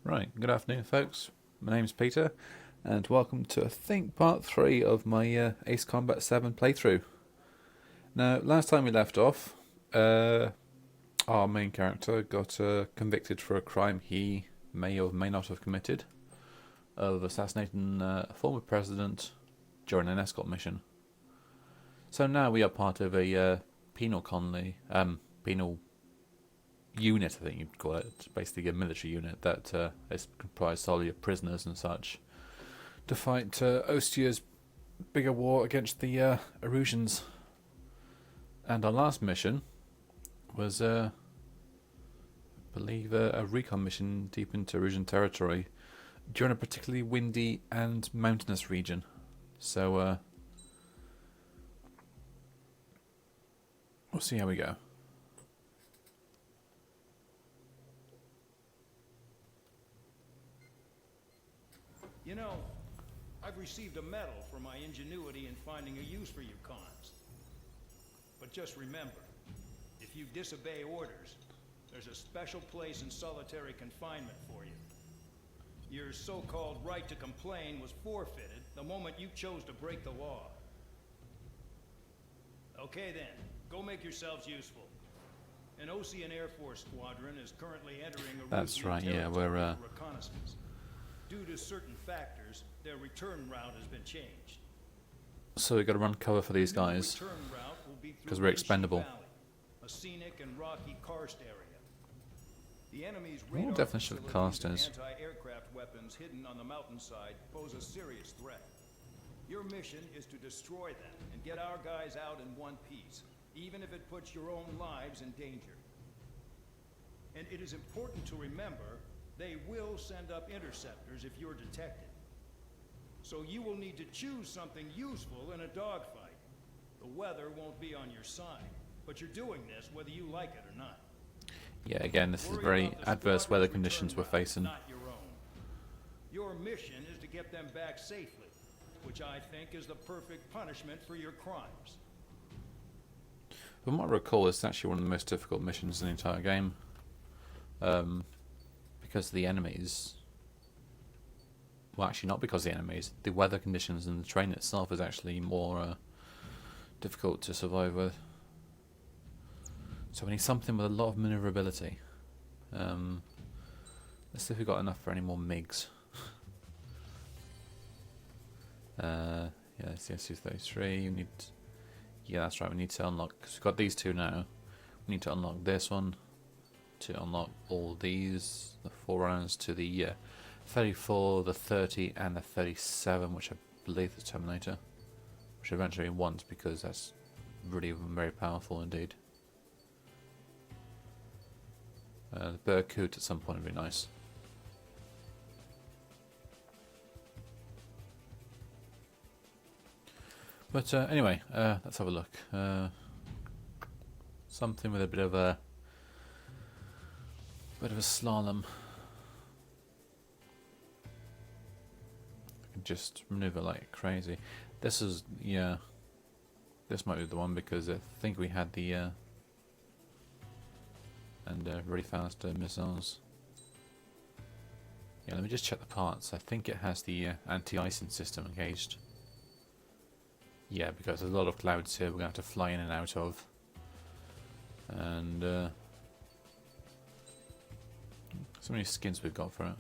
Right, good afternoon, folks. My name's Peter, and welcome to, I think, part 3 of my Ace Combat 7 playthrough. Now, last time we left off, our main character got convicted for a crime he may or may not have committed of assassinating a former president during an escort mission. So now we are part of a penal colony, penal unit, I think you'd call it. It's basically a military unit that is comprised solely of prisoners and such, to fight Ostia's bigger war against the Erusians. And our last mission was, I believe, a recon mission deep into Erusian territory during a particularly windy and mountainous region. So we'll see how we go. You know, I've received a medal for my ingenuity in finding a use for you cons. But just remember, if you disobey orders, there's a special place in solitary confinement for you. Your so-called right to complain was forfeited the moment you chose to break the law. Okay then, go make yourselves useful. An Ocean Air Force squadron is currently entering a That's right, yeah, we're reconnaissance. Due to certain factors, their return route has been changed. so we've got to run cover for these guys because we're expendable. Valley, a scenic and rocky karst area. The enemy's What radar definition of facilities karst and is? anti-aircraft weapons hidden on the mountainside pose a serious threat. Your mission is to destroy them and get our guys out in one piece, even if it puts your own lives in danger. And it is important to remember, they will send up interceptors if you're detected. So you will need to choose something useful in a dogfight. The weather won't be on your side, but you're doing this whether you like it or not. Yeah, again, this is Worry very about the adverse squadron's weather return conditions we're route, facing. not your own. Your mission is to get them back safely, which I think is the perfect punishment for your crimes. From what I recall, it's actually one of the most difficult missions in the entire game. Because the enemies... Well, actually not because of the enemies. The weather conditions and the terrain itself is actually more difficult to survive with. So we need something with a lot of maneuverability. Let's see if we've got enough for any more MiGs. Yeah, it's the SU-33. We need... Yeah, that's right, we need to unlock... Because we've got these two now. We need to unlock this one to unlock all these. The Forerunners to the 34, the 30 and the 37, which I believe is Terminator. Which eventually wants, because that's really very powerful indeed. The Berkut at some point would be nice. But anyway, let's have a look. Something with a bit of a slalom. I can just maneuver like crazy. This is, yeah, this might be the one because I think we had the really fast missiles. Yeah, let me just check the parts. I think it has the anti-icing system engaged. Yeah, because there's a lot of clouds here we're going to have to fly in and out of. And so many skins we've got for it.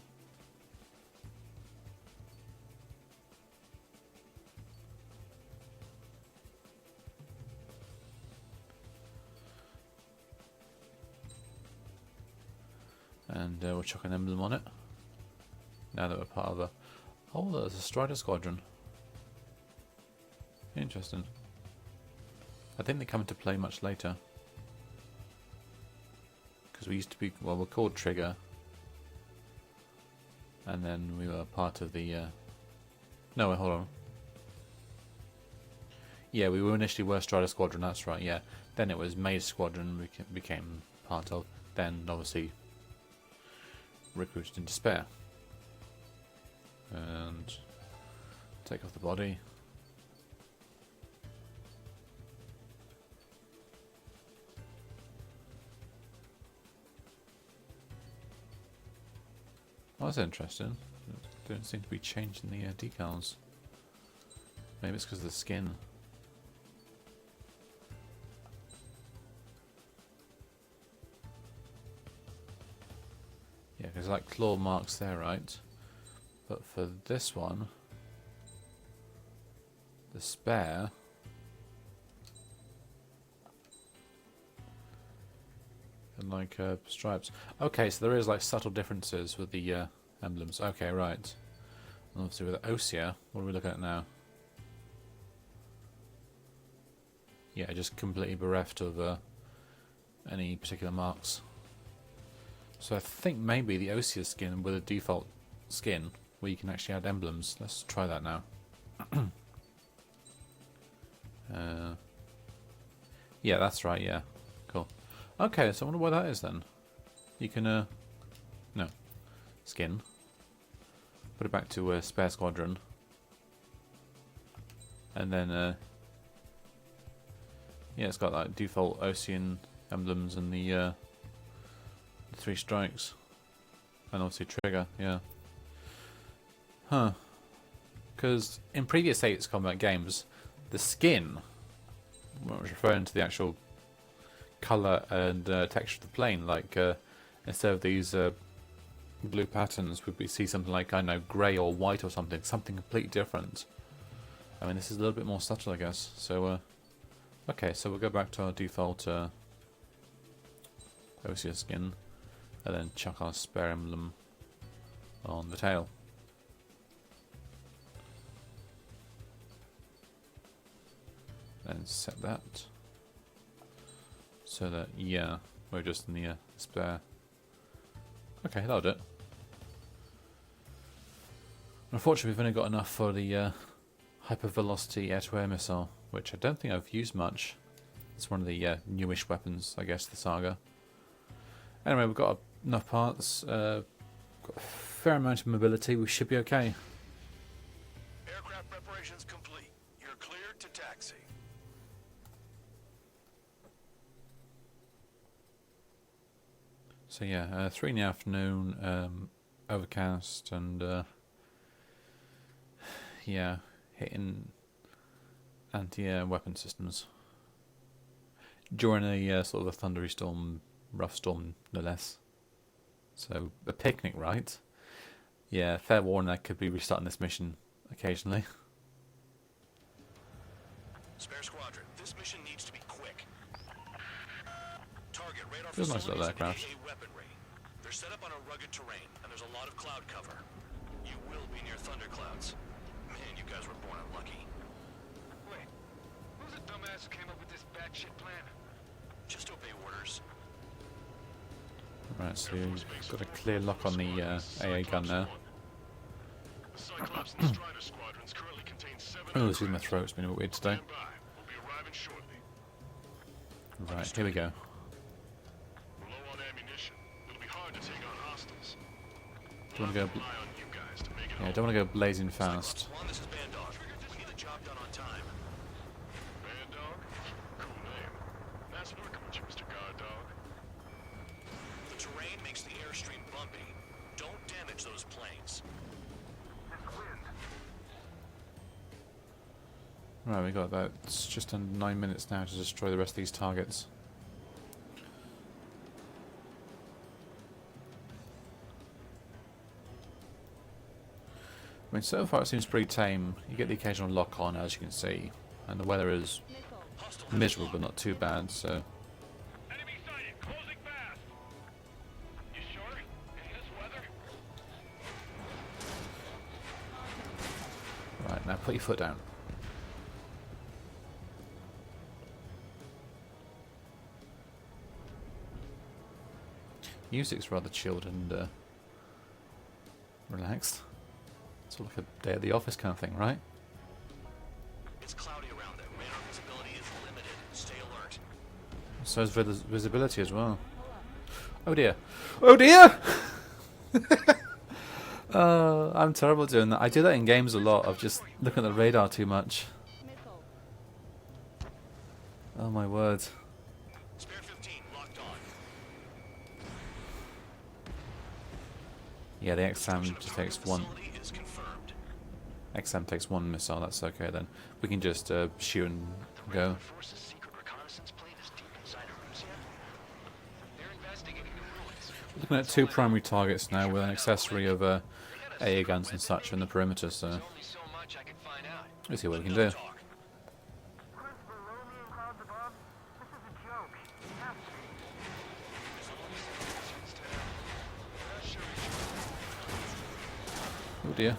And we'll chuck an emblem on it. Now that we're part of a... Oh, there's a Strider Squadron. Interesting. I think they come into play much later. Because we used to be... Well, we're called Trigger. And then we were part of the... No, wait, hold on. Yeah, we were initially were Strider Squadron, that's right, yeah. Then it was Maze Squadron we became part of. Then, obviously... recruited in despair. And take off the body. Oh, that's interesting. Don't seem to be changing the decals. Maybe it's because of the skin. Yeah, there's like claw marks there, right? But for this one, the spare, and like stripes. Okay, so there is like subtle differences with the emblems. Okay, right. And obviously with the Osea, what are we looking at now? Yeah, just completely bereft of any particular marks. So I think maybe the Osea skin with a default skin where you can actually add emblems. Let's try that now. Yeah, that's right, yeah. Cool. Okay, so I wonder why that is then. You can, no. Skin. Put it back to Spare Squadron. And then, yeah, it's got like default Osean emblems and the 3 strikes. And obviously trigger, yeah. Huh. Because in previous Ace Combat games, the skin, well, I was referring to the actual colour and texture of the plane, like instead of these blue patterns, we see something like, I don't know, grey or white or something completely different. I mean, this is a little bit more subtle, I guess. So, okay, so we'll go back to our default Osea skin, and then chuck our spare emblem on the tail. And set that so that, yeah, we're just in the spare. Okay, that'll do it. Unfortunately, we've only got enough for the hypervelocity air-to-air missile, which I don't think I've used much. It's one of the newish weapons, I guess, the Saga. Anyway, we've got enough parts, got a fair amount of mobility, we should be okay. Aircraft preparations complete. You're cleared to taxi. So yeah, 3 in the afternoon, overcast, and yeah, hitting anti-air weapon systems during a sort of a thundery storm, rough storm, no less. So a picnic, right? Yeah, fair warning, I could be restarting this mission occasionally. Spare Squadron, this mission needs to be quick. Target radar Feels nice little facilities and aircraft. AA weaponry. They're set up on a rugged terrain, and there's a lot of cloud cover. You will be near thunderclouds. Man, you guys were born unlucky. Wait, who's the dumbass who came up with this batshit plan? Just obey orders. Right, so you've got a clear lock on the AA gun there. The Cyclops and Strider squadrons currently contain 7 Oh, this is my throat's been a bit weird today. Stand by. We'll be arriving shortly. Right, here we go. We're low on ammunition. It'll be hard to take on hostiles. Don't want to go. Rely on you guys to make it Yeah, don't want to go blazing fast. One, this is Bandog. We need the job done on time. Bandog? Cool name. Nice working with you, Mr. Guard Dog. The terrain makes the airstream bumpy. Don't damage those planes. Right, we got about just under 9 minutes now to destroy the rest of these targets. I mean, so far it seems pretty tame. You get the occasional lock on, as you can see, and the weather is miserable but not too bad, so... Enemy sighted. Closing fast. You sure? In this weather? Right, now put your foot down. Music's rather chilled and relaxed. It's like a day at the office kind of thing, right? It's cloudy around them. Radar visibility is limited. Stay alert. So is visibility as well. Oh dear. Oh dear! I'm terrible at doing that. I do that in games a lot, of just looking at the radar too much. Oh my word. Spare 15 locked on. Yeah, the XM just takes one. Facility is confirmed. XM takes one missile. That's okay then. We can just shoot and go. Force's secret reconnaissance plane is deep inside Eruzia. They're investigating the ruins. Looking at two primary targets now with an accessory of AA guns and such in the perimeter. So Only so much I can find out. let's see what we can do. Talk. Oh dear.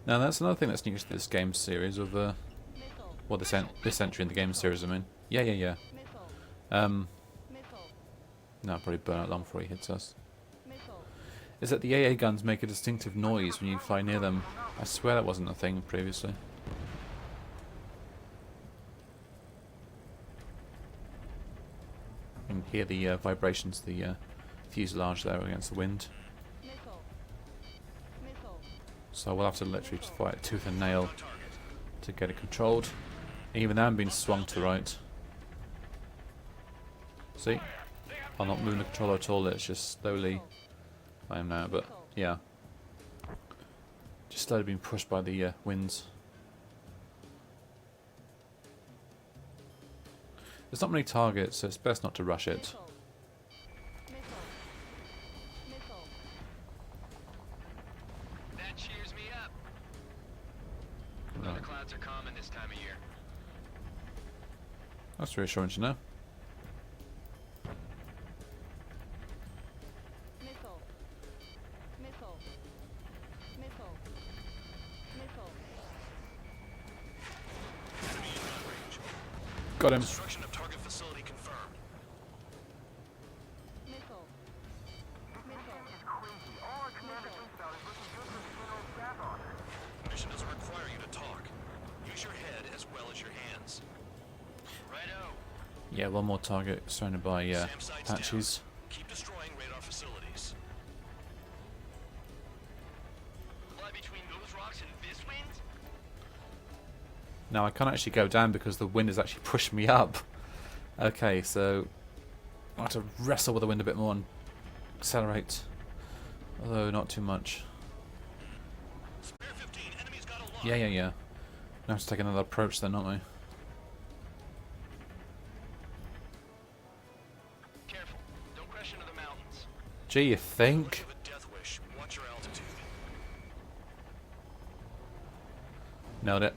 Now that's another thing that's new to this game series of well, this entry in the game series. I mean, yeah. No, probably burn out long before he hits us. Is that the AA guns make a distinctive noise when you fly near them? I swear that wasn't a thing previously. You can hear the vibrations of the fuselage there against the wind. So we'll have to literally just fight tooth and nail to get it controlled. Even now I'm being swung to the right. See? I'm not moving the controller at all, it's just slowly... I am now, but yeah. Just slowly being pushed by the winds. There's not many targets, so it's best not to rush it. That cheers me up. Right. Thunderclouds are common this time of year. That's reassuring to know. Got him. Destruction of target facility confirmed. Mission doesn't require you to talk. Use your head as well as your hands. Righto. Yeah, one more target surrounded by SAM sites patches. down. Keep destroying radar facilities. Fly between those rocks and this wind? Now I can't actually go down because the wind has actually pushed me up. Okay, so I have to wrestle with the wind a bit more and accelerate. Although not too much. Spare 15, enemies got a lock. Yeah. Now I have to take another approach then, aren't we? Careful. Don't crash into the mountains. Gee, you think? Have a death wish. Watch your altitude. Nailed it.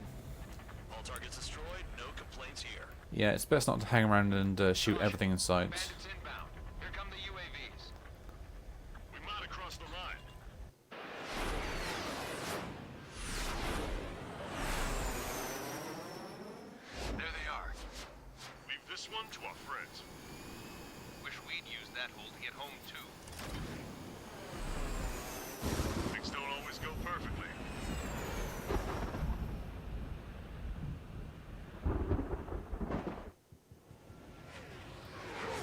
All targets destroyed. No complaints here. Yeah, it's best not to hang around and shoot everything in sight. Bandits inbound. Here come the UAVs. We might have crossed the line. There they are. Leave this one to our friends. Wish we'd used that hole to get home too. Things don't always go perfectly.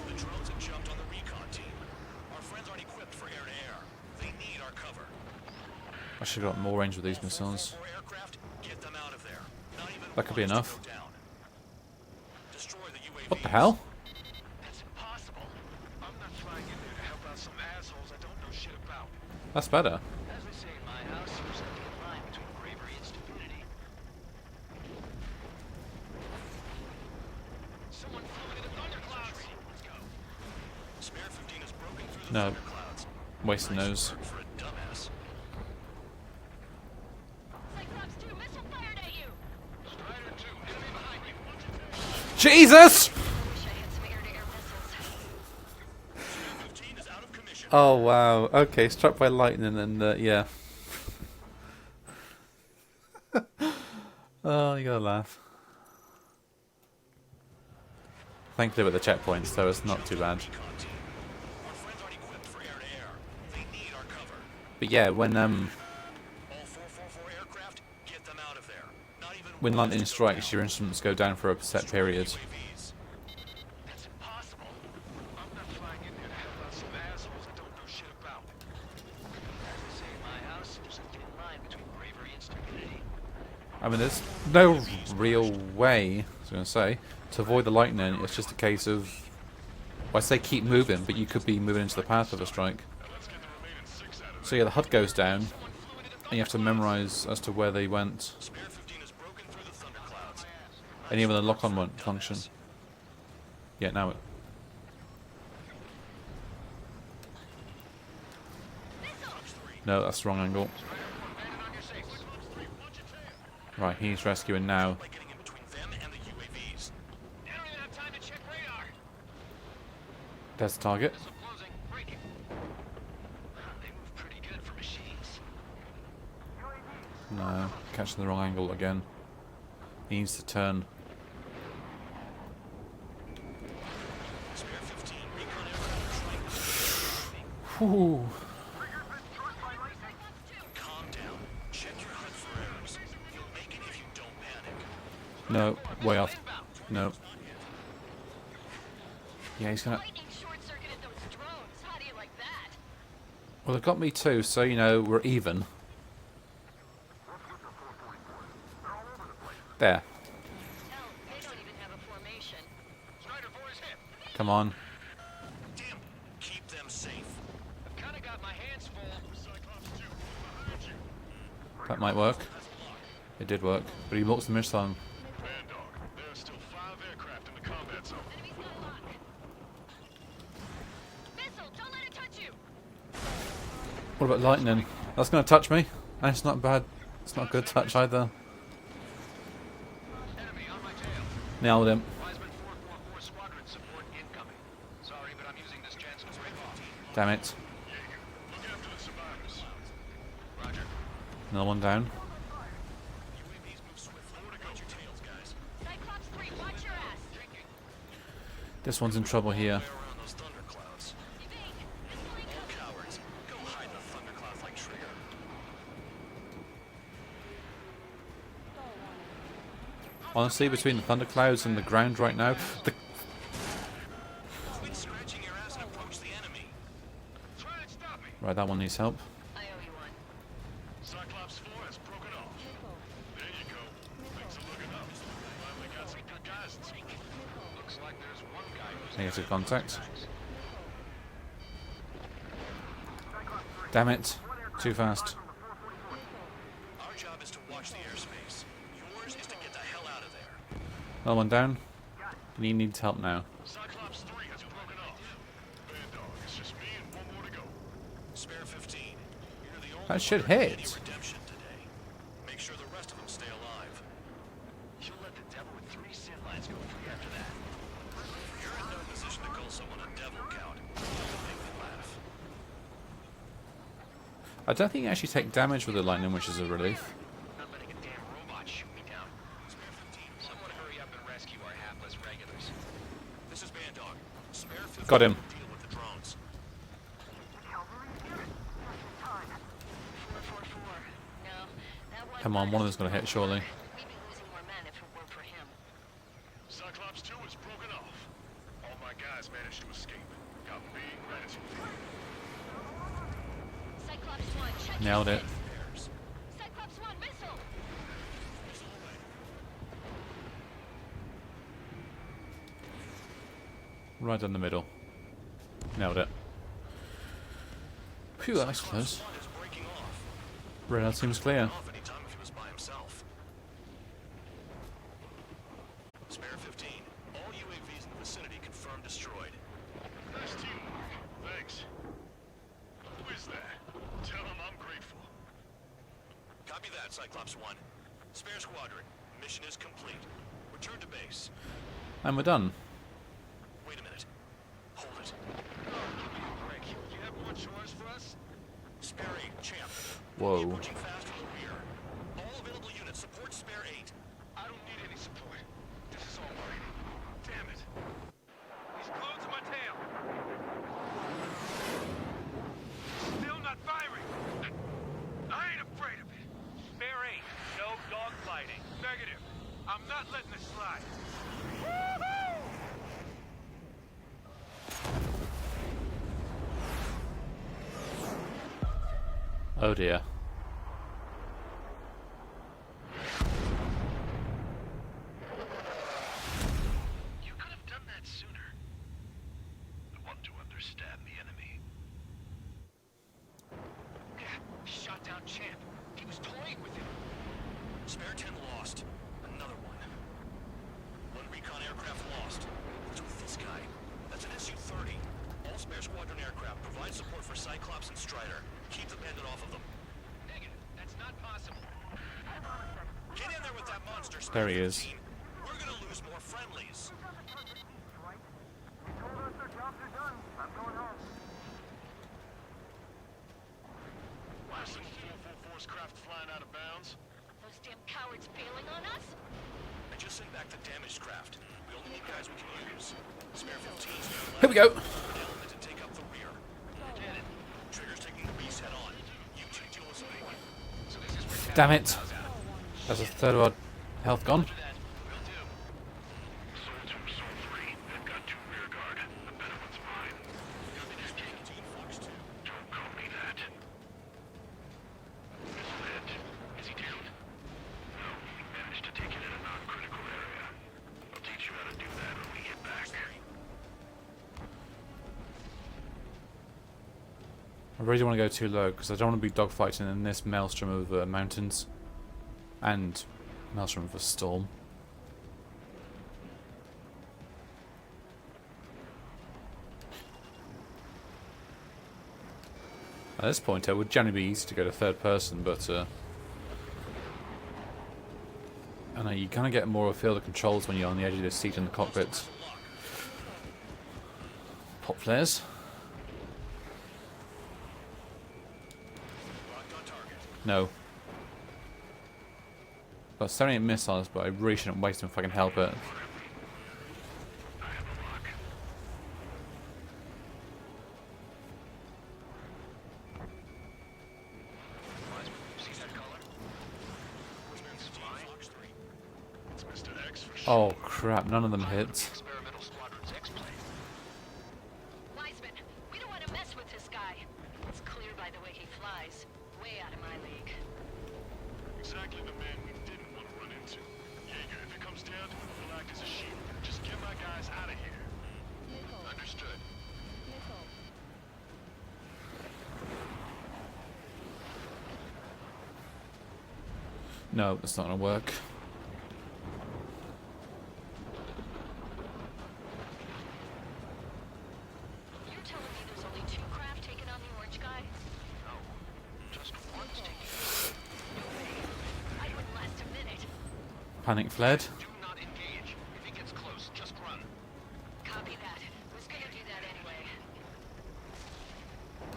The drones have jumped on the recon team. Our friends aren't equipped for air-to-air. They need our cover. I should have got more range with these missiles. 4 aircraft, get them out of there. Not even That could be one is to enough. go down. Destroy the UAVs. What the hell? That's impossible. I'm not flying in there to help out some assholes I don't know shit about. That's better. As they say in my house, there's a thin line between bravery and stupidity. Someone flew into the thunderclouds. Let's go. Spare 15 is broken through the No. thunderclouds. Wasting Nice those. work for a dumbass. Cyclops 2 missile fired at you! Strider 2, enemy behind you. Jesus! I wish I had some air-to-air missiles. Spare 15 is out of commission. Oh wow. Okay, struck by lightning and yeah. Oh, you gotta laugh. Thankfully with the checkpoints, so it's not too bad. Recon team. Our friends aren't equipped for air-to-air. They need our cover. But yeah, when All 444 aircraft, get them out of there. Not even when one is lightning to go strikes, down. your instruments go down for a set Destroy period. UAVs. That's impossible. I'm not flying in there to help out some assholes I don't know shit about. As they say in my house, there's a thin line between bravery and stupidity. I mean, there's no real way, I was going to say, to avoid the lightning. It's just a case of, well, I say keep moving, but you could be moving into the path of a strike. So yeah, the HUD goes down, and you have to memorize as to where they went. Spare 15 has broken through the thunderclouds. And even the lock-on won't function. Yeah, now it... No, that's the wrong angle. Right, he's rescuing now. By getting in between them and the UAVs. They don't even have time to check radar. There's the target. Missile closing. Breaking. They move pretty good for machines. No, catching the wrong angle again. He needs to turn. Spare 15, recon aircraft trying. Whew. Calm down. Check your HUD for errors. You'll make it if you don't panic. No, way off. No. Yeah, he's gonna... Lightning short-circuited those drones. How do you like that? Well, they've got me too, so, you know, we're even. There. Hell, they don't even have a formation. Snyder 4 is hit. Come on. Damn. Keep them safe. I've kind of got my hands full. Cyclops 2, behind you. That might work. It did work. But he blocks the missile. Man dog, there are still 5 aircraft in the combat zone. Enemy's got a lock. Missile, don't let it touch you. What about lightning? That's gonna touch me. And it's not bad. It's not a good touch either. Enemy on my tail. Nailed him. Wiseman 444 squadron support incoming. Sorry, but I'm using this Jansen's radar. Damn it. Look after the survivors. Roger. Another one down. UAVs move swiftly. More to go. Your tails, guys. Cyclops 3, watch your ass. This one's in trouble here. Way around those thunderclouds. Evade. Missile incoming. Cowards. Go hide in the thunderclouds like Trigger. Honestly, between the thunderclouds and the ground right now, Quit scratching your ass and approach the enemy. Try and stop me. Right, that one needs help. I owe you one. Cyclops 4 has broken off. There you go. Things are looking up. Finally got some good guys in sync. Looks like there's one guy who's Negative contact. Damn it. Too fast. Our job is to watch the airspace. Yours is to get the hell out of there. Another one down. He needs help now. Cyclops 3 has broken off. Man dog, it's just me and one more to go. Spare 15. You're the only That should one earning hit. any redemption today. Make sure the rest of them stay alive. You'll let the devil with 3 sin lines go free after that. You're in no position to call someone a devil, Count. Don't make me laugh. I don't think you actually take damage with the lightning, which is a relief. Not letting a damn robot shoot me down. Spare 15. Someone hurry up and rescue our hapless regulars. This is Band Dog. Spare 15. Got him. Deal with the drones. 444. No, that one. Come on, one of them's gonna hit, surely. We'd be losing more men if it weren't for him. Cyclops 2 is broken off. All my guys managed to escape. Got big gratitude for you. Cyclops 1, check Nailed your it. six. Cyclops 1, missile. Right down the middle. Nailed it. Phew, that was close. One is breaking off. Radar seems clear. Off anytime if he was by himself. Spare 15. All UAVs in the vicinity confirmed destroyed. Nice teamwork. Thanks. Who is that? Tell him I'm grateful. Copy that, Cyclops 1. Spare squadron. Mission is complete. Return to base. And we're done. Wait a minute. Hold it. Give me a break. You have more chores for us? Spare 8, champ. Whoa. Approaching fast from the rear. All available units support Spare 8. I don't need any support. This is all mine. Damn it. He's glued to my tail. Still not firing. I ain't afraid of it. Spare 8. No dogfighting. Negative. I'm not letting this slide. Woohoo! Oh dear. You could have done that sooner. I want to understand the enemy. Spare 10 lost. Another one. One recon aircraft lost. What's with this guy? That's an Su-30. All spare squadron aircraft provide support for Cyclops and Strider. Keep the bandit off of them. Negative. That's not possible. Get in there with that monster, There he Spare is. 15. We're gonna lose more friendlies. Why some full force craft flying out of bounds? Those damn cowards bailing on us? I just sent back the damaged craft. We only need guys we can use. Spare 15's Here we go. element to take up the rear. Get it. Trigger's taking the beast head on. You two deal with something. So this is where Damn it. That's a third of our health gone. that. Will do. Soul 2, Soul 3. They've got 2 rear guard. The better one's mine. Copy that, Jake. Team Fox 2. Don't call me that. Missile hit. Is he down? No. He managed to take it in a non-critical area. I'll teach you how to do that when we get back. I really don't want to go too low because I don't want to be dogfighting in this maelstrom of mountains and maelstrom of a storm. At this point, it would generally be easy to go to third person, but I know you kind of get more of a feel of the controls when you're on the edge of the seat in the cockpit. Pop flares. No. Got 78 missiles, but I really shouldn't waste them if I can help it. It's Mr. X for sure. Oh crap, none of them hit. Experimental Squadron's X-plane. Wiseman, we don't want to mess with this guy. It's clear by the way he flies. Way out of my league. Exactly the man we didn't want to run into. Jaeger, if it comes down to it, we'll act as a shield. Just get my guys out of here. Understood. No, that's not gonna work. You're telling me there's only 2 craft taking on the orange guy? No, just one's taking. I wouldn't last a minute. Panic fled. Do not engage. If he gets close, just run. Copy that. Was gonna do that anyway.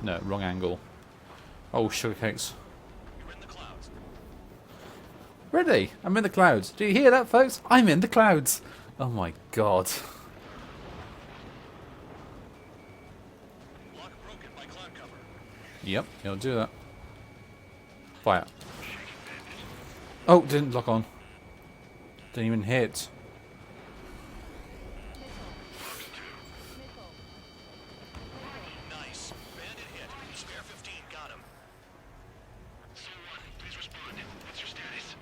No, wrong angle. Oh, sugar cakes. You're in the clouds. Ready? I'm in the clouds. Do you hear that, folks? I'm in the clouds. Oh my god. Lock broken by cloud cover. Yep, he'll do that. Fire. Oh, didn't lock on. Didn't even hit. Nice. Bandit hit. Spare 15 got him. Soul 1, please respond. What's your status?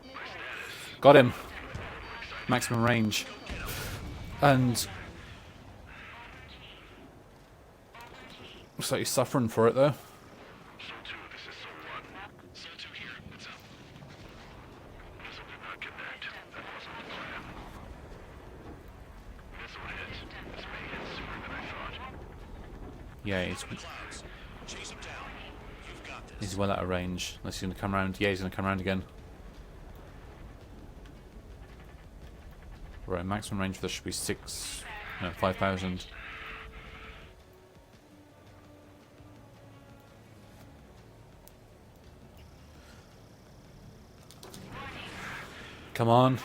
My status. Got him. Maximum range. And looks like he's suffering for it though. Soul 2, this is Soul 1. Soul 2 here. What's up? Missile did not connect. That wasn't the plan. Missile hit. This may hit sooner than I thought. Yeah, he's Clouds. Chase him down. You've got this. well out of range. Unless he's gonna come around. Yeah, he's gonna come around again. Right, maximum range for this should be 5,000. Come on.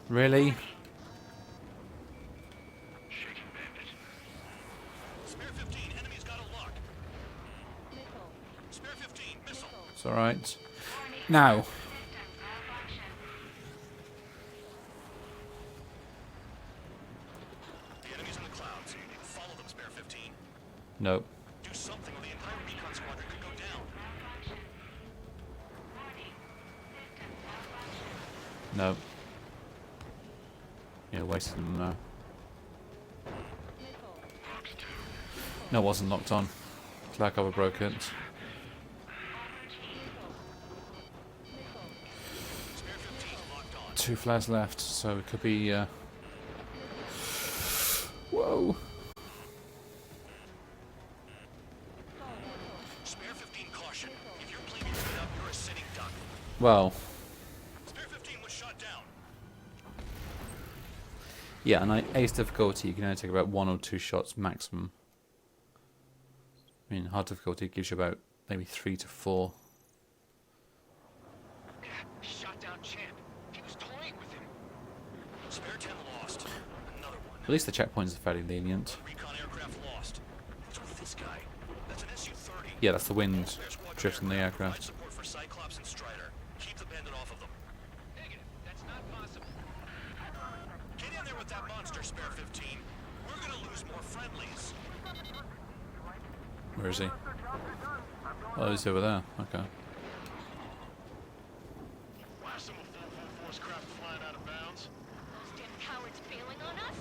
Really? Shaking bandit. Spare 15. Enemy's got a lock. Spare 15. Missile. It's alright. Now. The enemy's in the clouds. Follow them, Spare 15. Nope. Do something or the entire recon squadron could go down. Nope. Yeah, wasted them now. No, it wasn't locked on. Cloud cover broke it. 2 flares left, so it could be. Whoa! Spare 15 caution. If you're claiming to get up, you're a sitting duck. Well, Spare 15 was shot down. yeah, and ace difficulty, you can only take about 1 or 2 shots maximum. I mean, hard difficulty gives you about maybe 3 to 4. Shot down Champ. He was toying with him. Spare 10 lost. Another one. At least the checkpoints are fairly lenient. Recon aircraft lost. What's with this guy? That's an SU-30. Yeah, that's the wind Spare squadron drifting the provide aircraft. support for Cyclops and Strider. Keep the bandit off of them. Negative. That's not possible. Get in there with that monster, Spare 15. We're gonna lose more friendlies. Where is he? Oh, he's over there. Okay. Blast them with full force craft flying out of bounds. Those damn cowards bailing on us?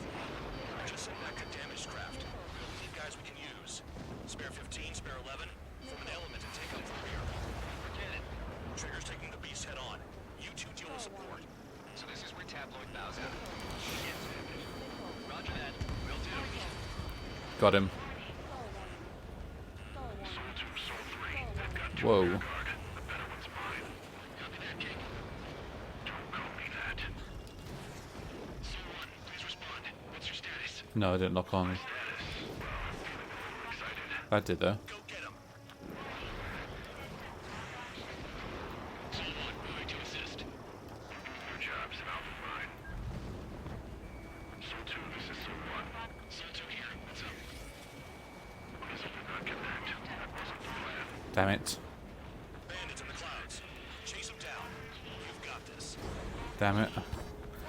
Just send back to damaged craft. We'll need guys we can use. Spare 15, Spare 11. Form an element and take out the rear. Forget it. Trigger's taking the beast head on. You two deal with support. So this is where Tabloid bows out. Shit. Roger that. Will do. Got him. Whoa. Copy that, King. Don't call me that. Someone, please respond. What's your status? No, I didn't lock on. That did though. Go get him. Someone, moving to assist. Your job's about fine. Sol 2, this is Sol 1. Sol 2 here. What's up? Guess I did not connect. That wasn't the plan. Damn it. Bandits in the clouds. Chase them down. You've got this. Damn it.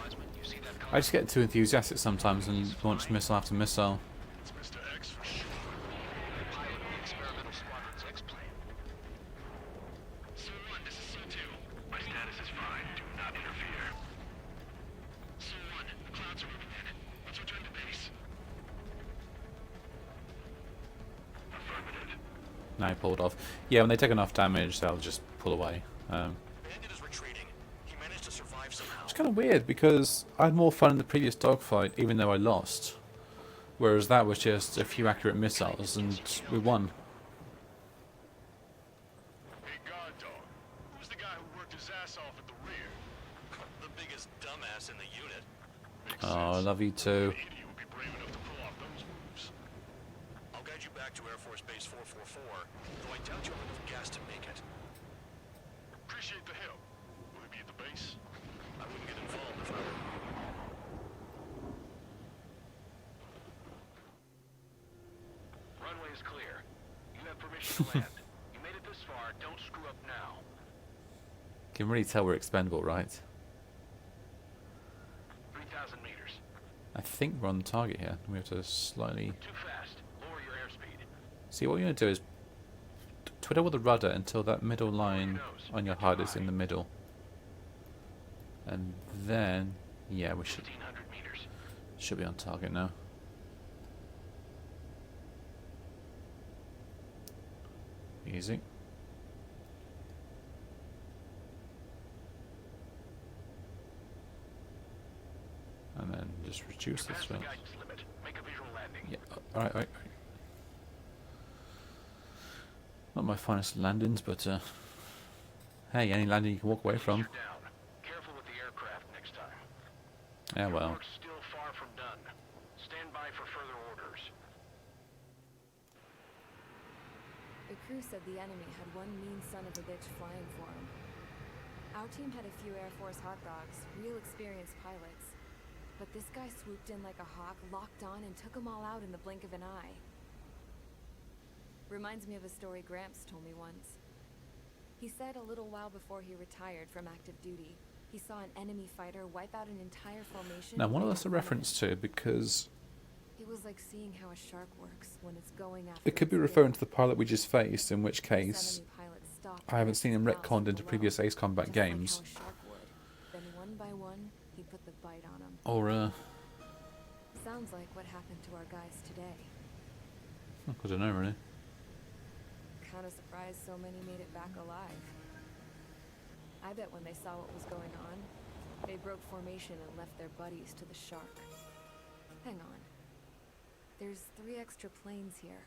Wiseman, you see that I just get too enthusiastic sometimes and launch missile after missile. It's Mr. X for sure. pilot of the experimental squadron's X-plane? Sol 1, this is Sol 2. My status is fine. Do not interfere. Sol 1, the clouds are moving in. Let's return to base. Affirmative. Now he pulled off. Yeah, when they take enough damage, they'll just pull away. Bandit is retreating. He managed to survive somehow. It's kind of weird because I had more fun in the previous dogfight, even though I lost. Whereas that was just a few accurate missiles and we won. Hey, guard dog. Who's the guy who worked his ass off at the rear? The biggest dumbass in the unit. Oh, I love you too. An idiot would be brave enough to pull off those moves. I'll guide you back to Air Force Base 444, though I doubt you'll have enough gas to make it. Appreciate the help. Will he be at the base? I wouldn't get involved if I were you. Runway is clear. You have permission to land. You made it this far. Don't screw up now. Can really tell we're expendable, right? 3,000 meters. I think we're on target here. We have to slightly... Too fast. Lower your airspeed. See, what you're going to do is twiddle with the rudder until that middle line on your HUD is in the middle. And then... yeah, we 1,500 meters. should be on target now. Easy. And then just reduce this Pass the one. guidance limit. Make a visual landing. Yeah, alright. Not my finest landings, but hey, any landing you can walk away from. You're down. Careful with the aircraft next time. Yeah, Your well. work's still far from done. Stand by for further orders. The crew said the enemy had one mean son of a bitch flying for him. Our team had a few Air Force hot dogs, real experienced pilots. But this guy swooped in like a hawk, locked on, and took them all out in the blink of an eye. Reminds me of a story Gramps told me once. He said a little while before he retired from active duty, he saw an enemy fighter wipe out an entire formation. Now, what in that's a minute. reference to? Because It was like seeing how a shark works when it's going after it could be its referring prey. to the pilot we just faced, in which This case enemy pilot stopped I haven't and seen him looked retconned into below, previous Ace Combat just like how games. a shark would. Then one by one, he put the bite on him. Or, Sounds like what happened to our guys today. I don't know really. Kinda surprised so many made it back alive. I bet when they saw what was going on, They broke formation and left their buddies to the shark. Hang on. There's 3 extra planes here.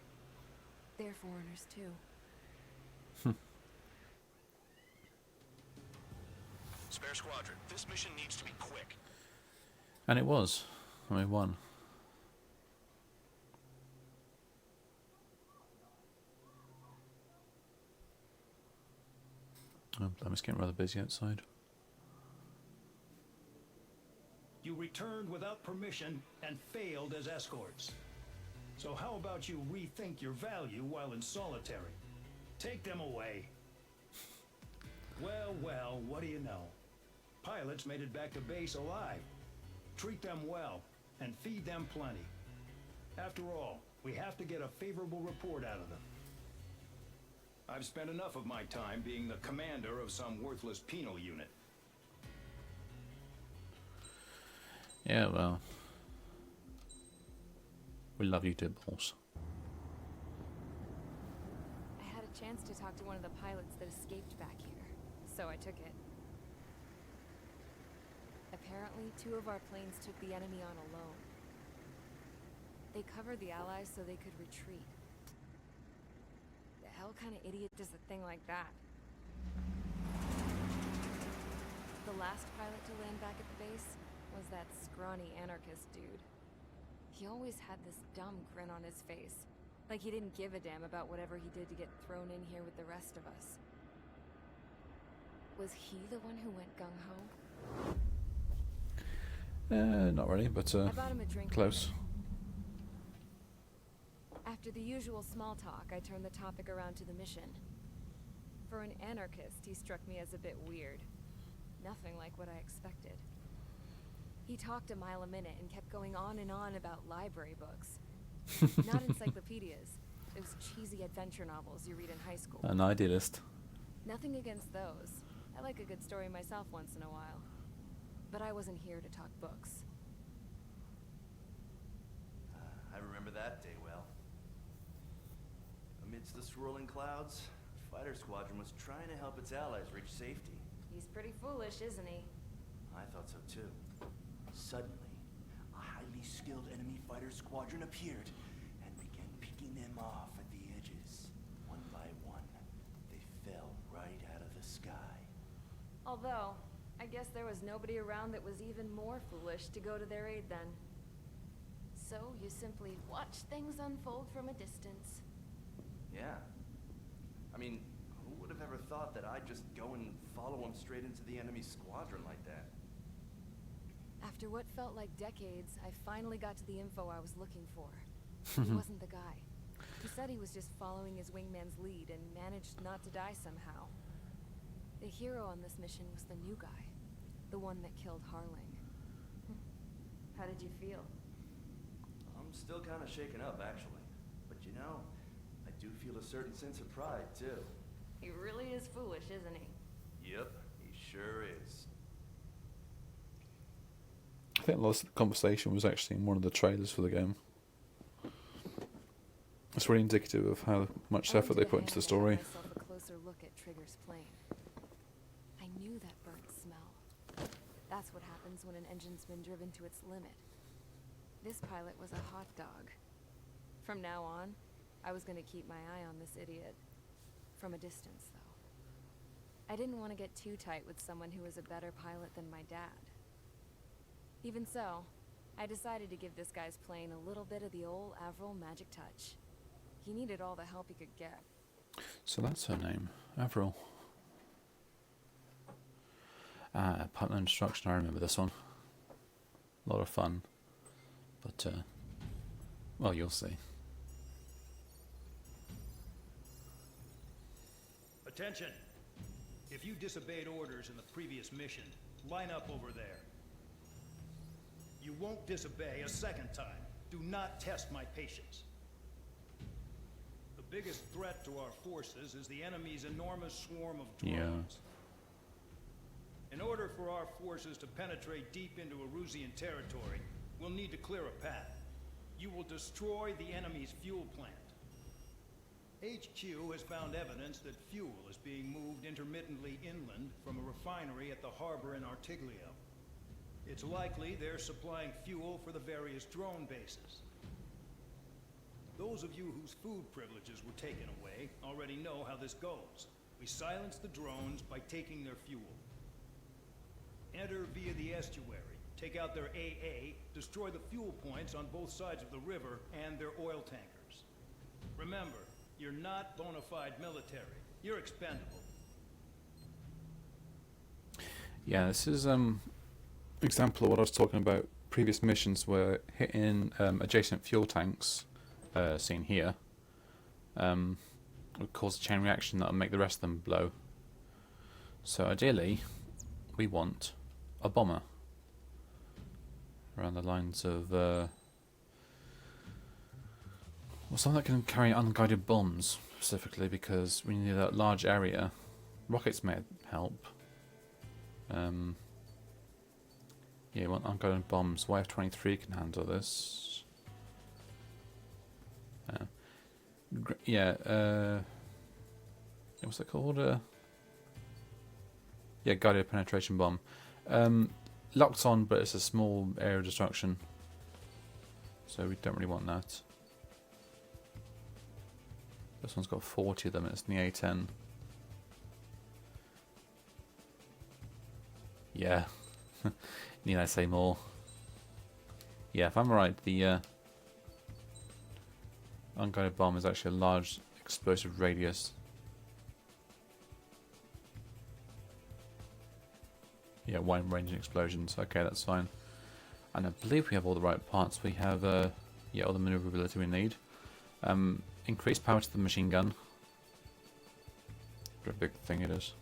They're foreigners too. Spare squadron, this mission needs to be quick. And it was. I won. Oh, it's getting rather busy outside. You returned without permission and failed as escorts. So how about you rethink your value while in solitary? Take them away. Well, well, what do you know? Pilots made it back to base alive. Treat them well and feed them plenty. After all, we have to get a favorable report out of them. I've spent enough of my time being the commander of some worthless penal unit. Yeah, well. We love you too, boss. I had a chance to talk to one of the pilots that escaped back here, so I took it. Apparently, 2 of our planes took the enemy on alone. They covered the Allies so they could retreat. The hell kind of idiot does a thing like that? The last pilot to land back at the base was that scrawny anarchist dude. He always had this dumb grin on his face, like he didn't give a damn about whatever he did to get thrown in here with the rest of us. Was he the one who went gung-ho? Not really, but I bought him a drink. close. After the usual small talk, I turned the topic around to the mission. For an anarchist, he struck me as a bit weird. Nothing like what I expected. He talked a mile a minute and kept going on and on about library books. Not encyclopedias. Those cheesy adventure novels you read in high school. An idealist. Nothing against those. I like a good story myself once in a while. But I wasn't here to talk books. I remember that day well. Amidst the swirling clouds, the fighter squadron was trying to help its allies reach safety. He's pretty foolish, isn't he? I thought so too. Suddenly, a highly skilled enemy fighter squadron appeared and began picking them off at the edges. One by one, they fell right out of the sky. Although, I guess there was nobody around that was even more foolish to go to their aid then. So you simply watch things unfold from a distance. Yeah. I mean, who would have ever thought that I'd just go and follow them straight into the enemy squadron like that? After what felt like decades, I finally got to the info I was looking for. He wasn't the guy. He said he was just following his wingman's lead and managed not to die somehow. The hero on this mission was the new guy. The one that killed Harling. How did you feel? I'm still kind of shaken up, actually. But you know, I do feel a certain sense of pride, too. He really is foolish, isn't he? Yep, he sure is. I think the conversation was actually in one of the trailers for the game. It's really indicative of how much effort they put into the story. I myself a closer look at Trigger's plane. I knew that burnt smell. That's what happens when an engine's been driven to its limit. This pilot was a hot dog. From now on, I was going to keep my eye on this idiot. From a distance, though. I didn't want to get too tight with someone who was a better pilot than my dad. Even so, I decided to give this guy's plane a little bit of the old Avril magic touch. He needed all the help he could get. So that's her name, Avril. Partner Instruction, I remember this one. A lot of fun. But, well, you'll see. Attention! If you disobeyed orders in the previous mission, line up over there. You won't disobey a second time. Do not test my patience. The biggest threat to our forces is the enemy's enormous swarm of drones. In order for our forces to penetrate deep into Erusian territory, we'll need to clear a path. You will destroy the enemy's fuel plant. HQ has found evidence that fuel is being moved intermittently inland from a refinery at the harbor in Artiglio. It's likely they're supplying fuel for the various drone bases. Those of you whose food privileges were taken away already know how this goes. We silence the drones by taking their fuel. Enter via the estuary, take out their AA, destroy the fuel points on both sides of the river and their oil tankers. Remember, you're not bona fide military. You're expendable. Yeah, this is example of what I was talking about. Previous missions were hitting adjacent fuel tanks, seen here, would cause a chain reaction that will make the rest of them blow. So ideally, we want a bomber around the lines of well, something that can carry unguided bombs specifically, because we need that large area. Rockets may help. Yeah, we want unguided bombs. YF-23 can handle this. What's it called? Yeah, guided penetration bomb. Locked on, but it's a small area of destruction, so we don't really want that. This one's got 40 of them. It's in the A10. Yeah. Need I say more? Yeah, if I'm right, the unguided bomb is actually a large explosive radius. Yeah, wide-ranging explosions. Okay, that's fine. And I believe we have all the right parts. We have, yeah, all the maneuverability we need. Increased power to the machine gun. What a big thing it is.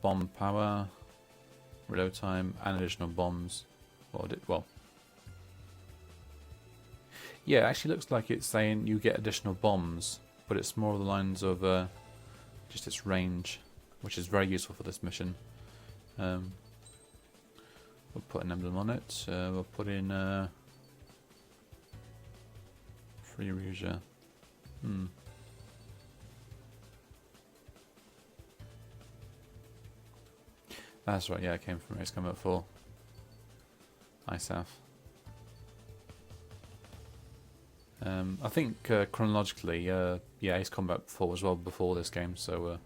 Bomb power, reload time, and additional bombs. Well, yeah, it actually looks like it's saying you get additional bombs, but it's more of the lines of just its range, which is very useful for this mission. We'll put an emblem on it. We'll put in Free Rouge. That's right, yeah, it came from Ace Combat 4. ISAF. I think chronologically, yeah, Ace Combat 4 was well before this game, so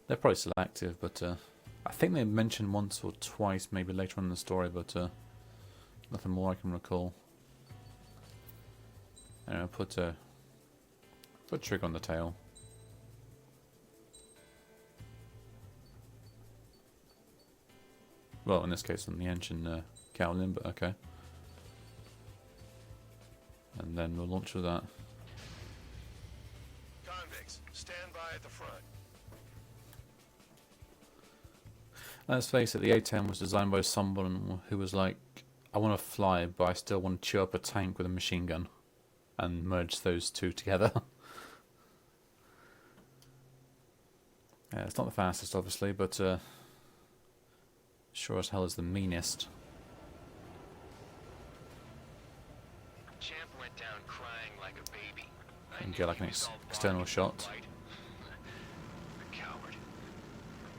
they're probably still active, but I think they mentioned once or twice, maybe later on in the story, but nothing more I can recall. Anyway, put Trig on the tail. Well, in this case on the engine cowling, but okay. And then we'll launch with that. Convicts, stand by at the front. Let's face it, the A10 was designed by someone who was like, I want to fly, but I still want to chew up a tank with a machine gun. And merge those two together. Yeah, it's not the fastest, obviously, but sure as hell is the meanest. Champ went down crying like a baby. And get like an external shot. The coward.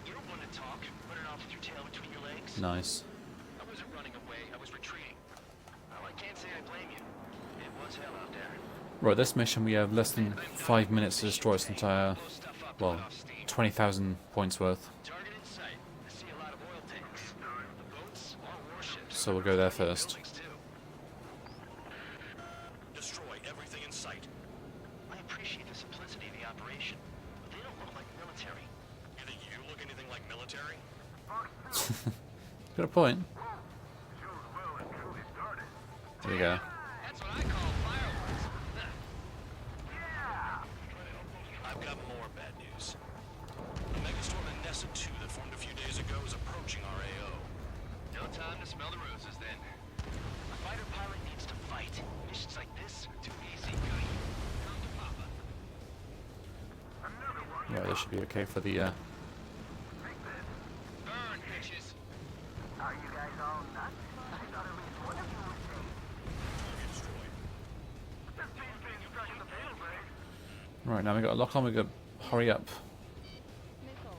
You don't want to talk. Put it off with your tail between your legs. Nice. I wasn't running away. I was retreating. Well, I can't say I blame you. It was hell out there. Right, this mission we have less than 5 minutes to destroy its entire, well, 20,000 points worth. Target in sight. I see a lot of oil tanks. The boats are warships. So we'll go there first. Buildings too. Destroy everything in sight. I appreciate the simplicity of the operation, but they don't look like military. You think you look anything like military? Got a point. There we go. That's what I call fireworks. I've got more bad news. The megastorm in Nessa 2 that formed a few days ago is approaching our AO. No time to smell the roses then. A fighter pilot needs to fight. Missions like this are too easy. Come to Papa. Yeah, this should be okay for the Burn, bitches. Are you guys all nuts? I thought at least one of you was safe. Target destroyed. This team's being stuck in the field, Ray. right now we got to lock on. We got hurry up. Nickel.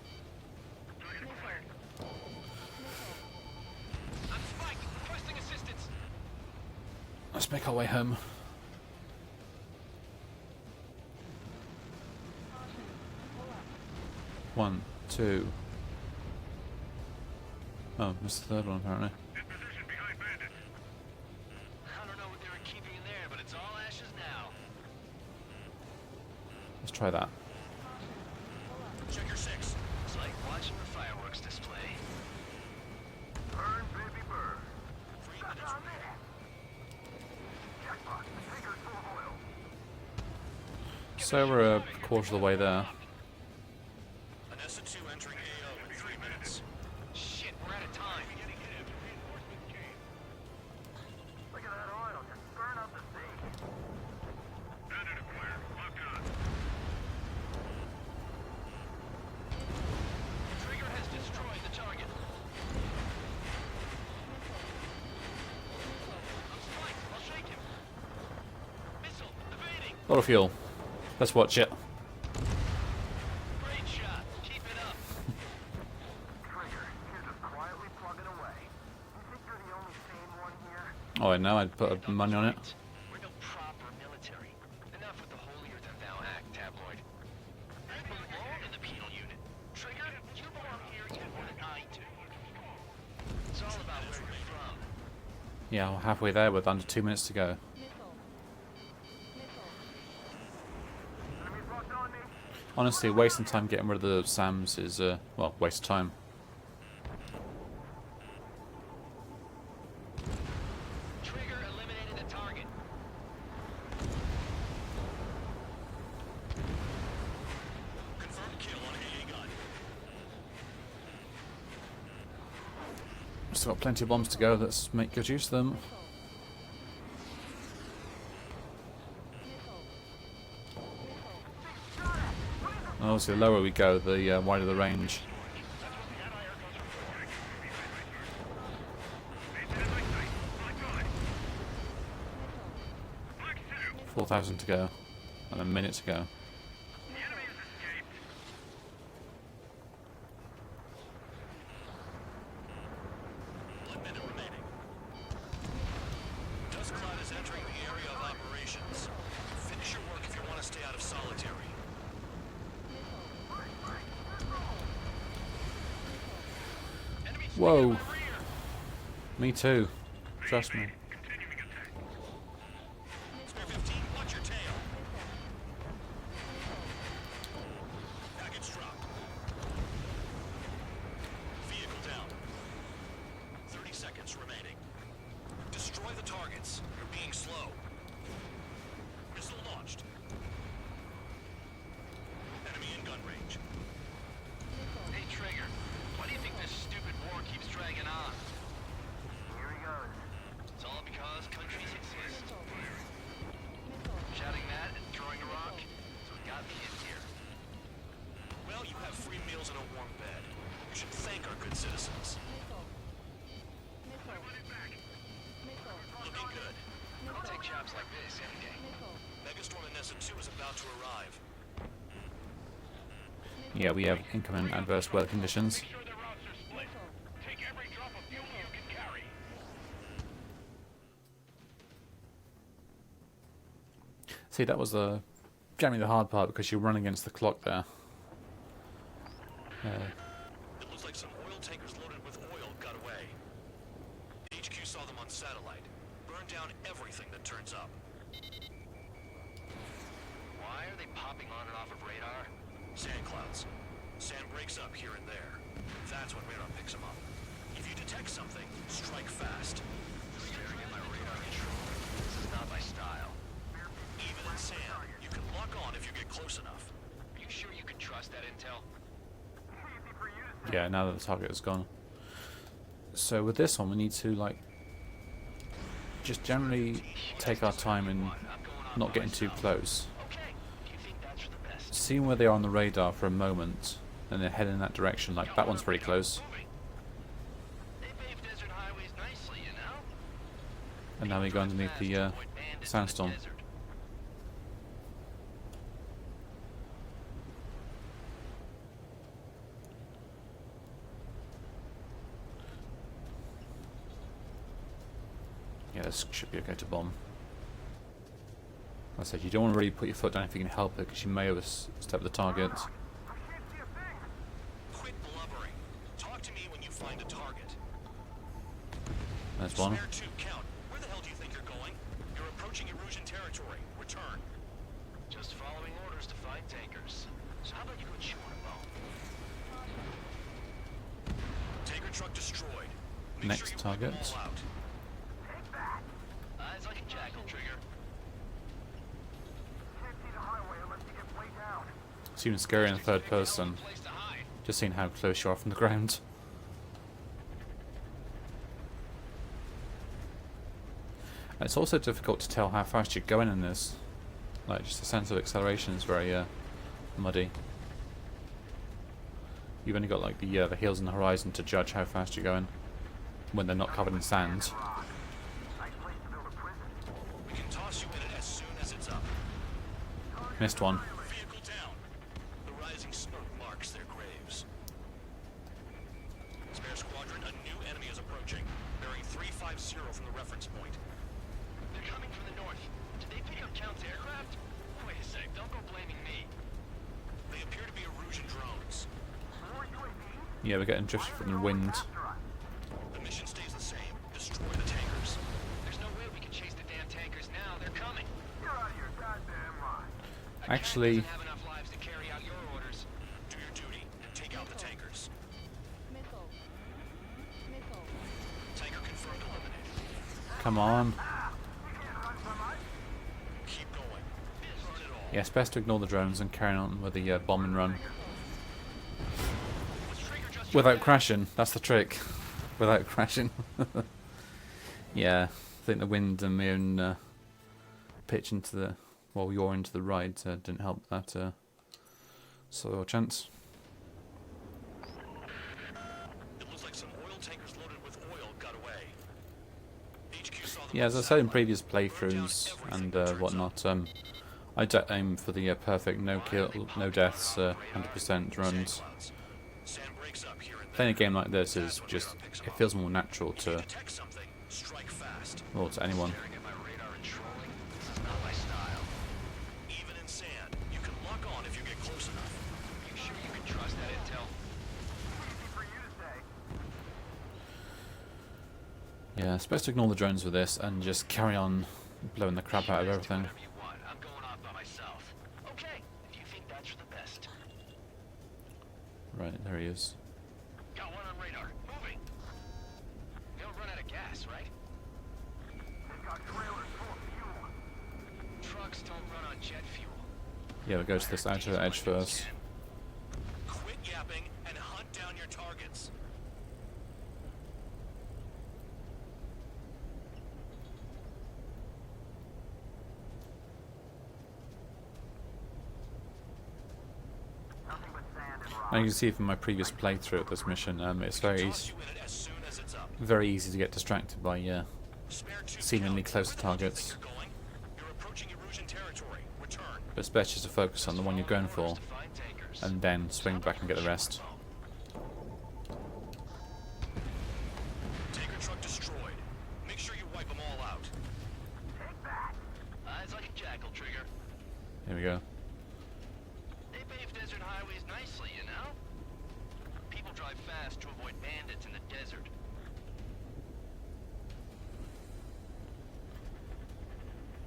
let's make our way home. One, two. Oh, missed the third one apparently. In position behind bandits. I don't know what they were keeping in there, but it's all ashes now. Let's try that. Check your six. It's like watching a fireworks display. Burn, baby, burn. 3 Shut minutes on there. Jackpot. The trigger's full of oil. So we're a quarter of the way there. Anessa 2 entering AO in 3 minutes. Shit, we're out of time. Look at that oil. Just burn up the sea. Bandit acquired. Locked on. Trigger has destroyed the target. I'm spiked. I'll shake him. Missile, evading. A lot of fuel. Let's watch it. Great shot. Keep it up. Trigger, you're just quietly plugging away. You think you're the only sane one here? Oh, I know. I'd put money on it. We're no proper military. Enough with the holier-than-thou act, tabloid. I belong in the penal unit. Trigger, you belong here even more than I do. It's all about where you're from. Yeah, we're halfway there with under 2 minutes to go. Enemies locked on me. Honestly, wasting time getting rid of the SAMs is, well, waste of time. Trigger eliminated the target. Confirmed kill on AA gun. Still got plenty of bombs to go. Let's make good use of them. And obviously, the lower we go, the wider the range. Maintain it like sight. Locked on. Black 2. 4,000 to go. And a minute to go. The enemy has escaped. 1 minute remaining. Dust cloud is entering the area of operations. Finish your work if you want to stay out of solitary. Enemy sneaking Whoa. in my rear. Me too. Trust me. Continuing attack. Spare 15, watch your tail. Package dropped. Vehicle down. 30 seconds remaining. Destroy the targets. You're being slow. Missile launched. Enemy in gun range. Hey, Trigger. Why do you think this stupid war keeps dragging on? Here he goes. It's all because countries exist. Shouting that and throwing a rock, so it got me in here. Well, you have free meals and a warm bed. You should thank our good citizens. Looking good. I'll take jobs like this any day. Megastorm Anessa 2 is about to arrive. Yeah, we have incoming adverse weather conditions. Make sure their routes are split. Take every drop of fuel you can carry. See, that was generally the hard part because you run against the clock there. It looks like some oil tankers loaded with oil got away. HQ saw them on satellite. Burned down everything that turns up. Why are they popping on and off of radar? Sand clouds. Sand breaks up here and there. That's when radar picks them up. If you detect something, strike fast. Staring at my radar control. This is not my style. Even in sand, you can lock on if you get close enough. Are you sure you can trust that intel? Easy for you to say. Yeah, now that the target is gone. So with this one, we need to just generally take our time and not getting too close. Okay, if you think that's for the best. Seeing where they are on the radar for a moment, and then head in that direction. Like that one's pretty close. They pave desert highways nicely, you know? And now we go underneath the sandstorm. Yeah, this should be okay to bomb. I said, you don't want to really put your foot down if you can help it, because you may overstep the target. I can't see a thing. Quit blubbering. Talk to me when you find a target. There's one. Spare 2, count. Where the hell do you think you're going? You're approaching Erusian territory. Return. Just following orders to find tankers. So how about you go chew on a bone? Tanker truck destroyed. Make Next sure you wipe target. them all out. Take that. Eyes like a jackal, Trigger. Can't see the highway unless you get way down. It's even scary in the third person. Place to hide. Just seeing how close you are from the ground. And it's also difficult to tell how fast you're going in this. Like, just the sense of acceleration is very muddy. You've only got like the hills on the horizon to judge how fast you're going when they're not covered in sand. Nice place to build a prison. We can toss you in it as soon as it's up. Missed one. Vehicle down. The rising smoke marks their graves. Spare squadron, a new enemy is approaching, bearing 350 from the reference point. They're coming from the north. Did they pick up Count's aircraft? Wait a sec, don't go blaming me. They appear to be Erusian drones. More UAVs? Yeah, we're getting drifted from the wind. After us. The mission stays the same. Destroy the tankers. There's no way we can chase the damn tankers now. They're coming. You're out of your goddamn mind. Actually, Doesn't have enough lives to carry out your orders. Do your duty and take out the tankers. Mickle. Mickle. Tanker confirmed eliminated. come on. Keep going. Burn it all. Yeah, it's best to ignore the drones and carry on with the bombing run. Was Trigger just Without crashing, that's the trick. Without crashing. Yeah, I think the wind and my own pitch into the, well, you're into the ride didn't help that soil chance. It looks like some oil tankers loaded with oil got away. HQ saw them Yeah, as I on said in satellite. previous playthroughs and whatnot, I aim for the perfect no kill, no deaths, 100% runs. Sand breaks up here and Playing a there. game like this is just, it feels more natural to, Detect something, strike fast. well, to anyone. Staring at my radar and trolling, this is not my style. Even in sand, you can lock on if you get close enough. You sure you can trust that intel? Easy for you to say. Yeah, it's best to ignore the drones with this and just carry on blowing the crap out of everything. Whatever you want. I'm going off by myself. Okay, if you think that's for the best. Right, there he is. Got one on radar. Moving. They don't run out of gas, right? They've got trailers full of fuel. Trucks don't run on jet fuel. Yeah, we'll go to this outer edge first. Quit yapping and hunt down your targets. Nothing but sand and rock. And you can see from my previous playthrough of this mission, it's very Toss easy, you in it as soon as it's up. very easy to get distracted by Spare 2 seemingly count. close Where the hell do you targets. think you're going? You're approaching Erusian territory. Return. But it's best just to focus on the one you're going for, Orders to find tankers. and then swing back and get the rest. Tanker truck destroyed. Make sure you wipe them all out. Take that. Eyes like a jackal, Trigger. Here we go. They pave desert highways nicely, you know? People drive fast to avoid bandits in the desert.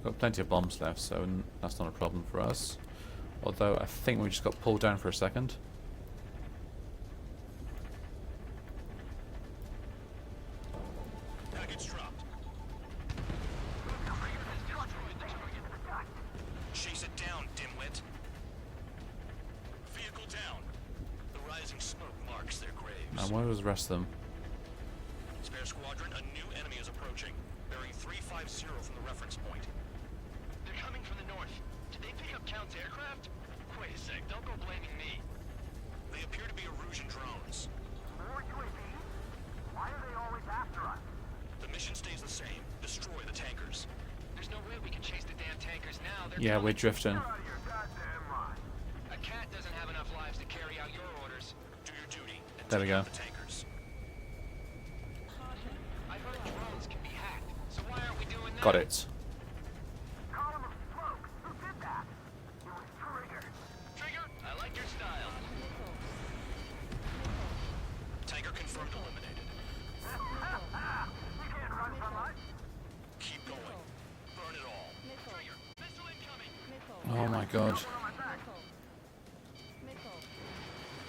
Got plenty of bombs left, so that's not a problem for us. Although I think we just got pulled down for a second. Package dropped. Chase it down, dimwit. Vehicle down. The rising smoke marks their graves. And where was the rest of them? Spare squadron, a new enemy is approaching, bearing 350 from the reference point. They're coming from the north. Did they pick up Count's aircraft? Wait a sec, don't go blaming me. They appear to be Erusian drones. More UAVs? Why are they always after us? The mission stays the same. Destroy the tankers. There's no way we can chase the damn tankers now. They're Yeah, coming. we're drifting. You're out of your goddamn mind. A cat doesn't have enough lives to carry out your orders. Do your duty and There we take go. out the tankers. I've heard drones can be hacked, so why aren't we doing that? Got it. Column of smoke. Oh my god.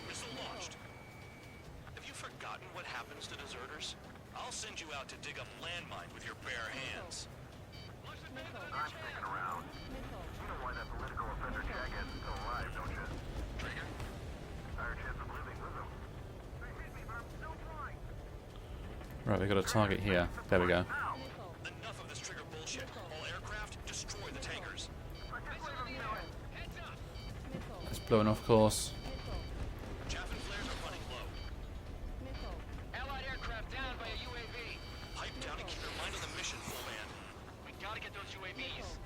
Missile launched. Have you forgotten what happens to deserters? I'll send you out to dig up landmine with your bare hands. I'm sticking around. You know why that political offender jackass is still alive, don't you? Trigger? Higher chance of living with him. They hit me, but I'm still flying. Right, we got a target here. There we go. Enough of this trigger bullshit. All aircraft, destroy the tankers. It's blowing off course. Chaff and flares are running low. Allied aircraft down by a UAV. Pipe down and keep your mind on the mission, full man. We gotta get those UAVs.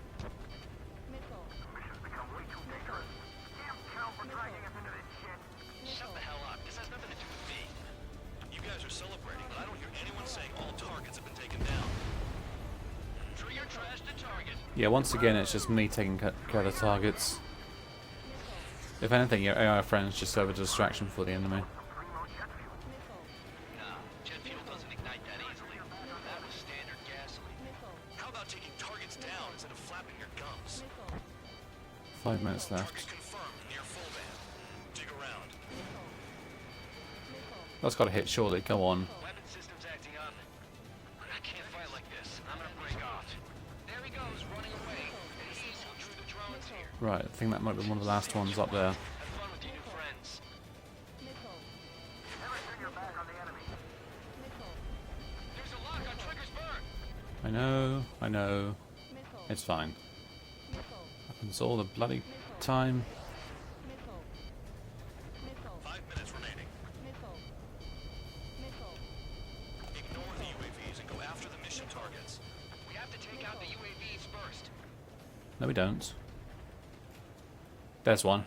Mission's become way too dangerous. Damn count for dragging us into this shit. Shut the hell up. This has nothing to do with me. You guys are celebrating, but I don't hear anyone saying all targets have been taken down. Trigger trash the target. Yeah, once again, it's just me taking care of the targets. If anything, your AI friends just serve a distraction for the enemy. Nah, jet fuel doesn't ignite that easily. That was standard gasoline. How about taking targets down instead of flapping your gums? 5 minutes Target left. confirmed near full band. Dig around. That's got to hit surely. Go on. Weapon systems acting up. I can't fight like this. I'm gonna break off. There he goes, running away. And he's who drew the drones here. Right, I think that might be one of the last ones up there. Have fun with your new friends. Never turn your back on the enemy. There's a lock on Trigger's burn. I know. It's fine. Happens all the bloody time. 5 minutes remaining. Ignore the UAVs and go after the mission targets. We have to take out the UAVs first. No, we don't. There's one.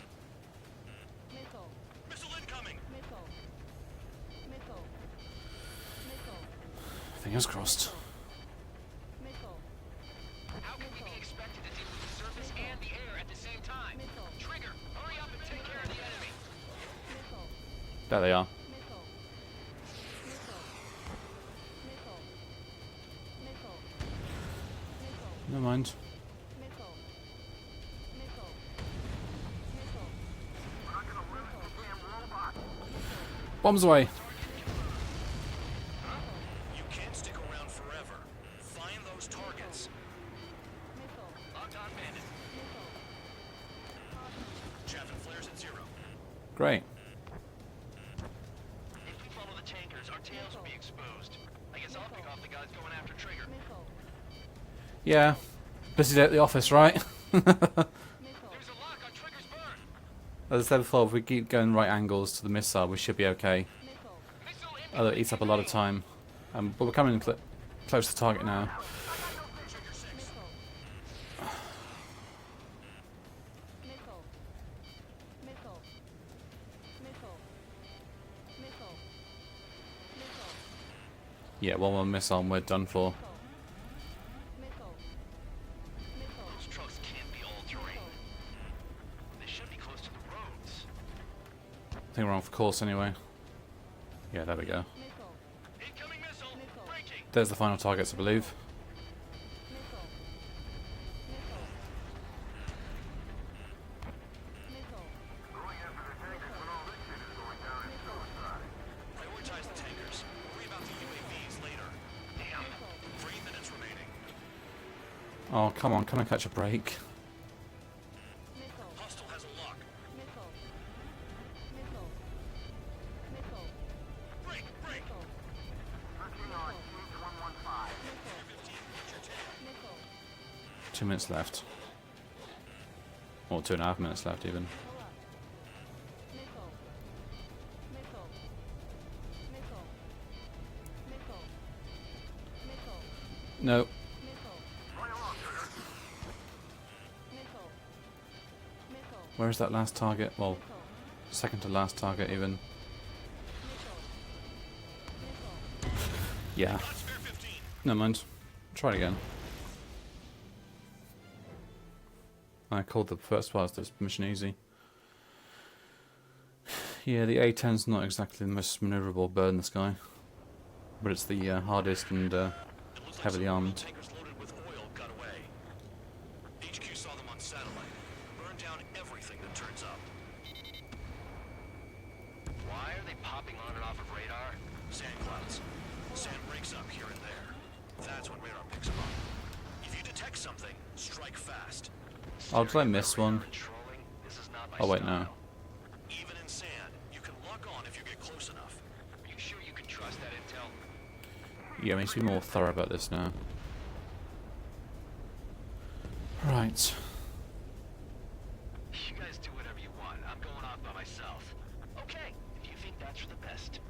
Missile incoming! Fingers crossed. How can we be expected to deal with the surface and the air at the same time? Trigger, hurry up and take care of the enemy. There they are. Never mind. Bombs away. You can't stick around forever. Find those targets. Locked on bandit. Chaff and flares at 0. Great. If we follow the tankers, our tails will be exposed. I guess I'll pick off the guys going after Trigger. Yeah. Busy day at the office, right? There's a lock on Trigger's burn. As I said before, if we keep going right angles to the missile, we should be okay. Missile Although it eats up a lot of time. But we're coming close to target now. Yeah, one more missile and we're done for. Those trucks can't be all terrain. They should be close to the roads. I think we're on for course anyway. Yeah, there we go. Incoming missile. Breaking. There's the final targets, I believe. Prioritize the tankers. Worry about the UAVs later. Damn. 3 minutes remaining. Oh, come on, can I catch a break? Hostile has a lock. Break! Break! 13 on H115. 15, get your tail. 2 minutes left. Or 2.5 minutes left even. No. Where's that last target? Well, second to last target even. Yeah. Spare 15. Never mind. Try it again. I called the first part of this mission easy. Yeah, the A-10's not exactly the most maneuverable bird in the sky. But it's the hardest and It looks like heavily some armed. tankers loaded with oil got away. HQ saw them on satellite. Burned burn down everything that turns up. Why are they popping on and off of radar? Sand clouds. Sand breaks up here and there. That's when radar picks them up. If you detect something, strike fast. Oh, did I miss one? Patrolling, this is not my Oh wait, no. style. Even in sand, you can lock on if you get close enough. Are you sure you can trust that intel? Yeah, I need to be more thorough about this now. Right. You guys do whatever you want. I'm going off by myself. Okay, if you think that's for the best.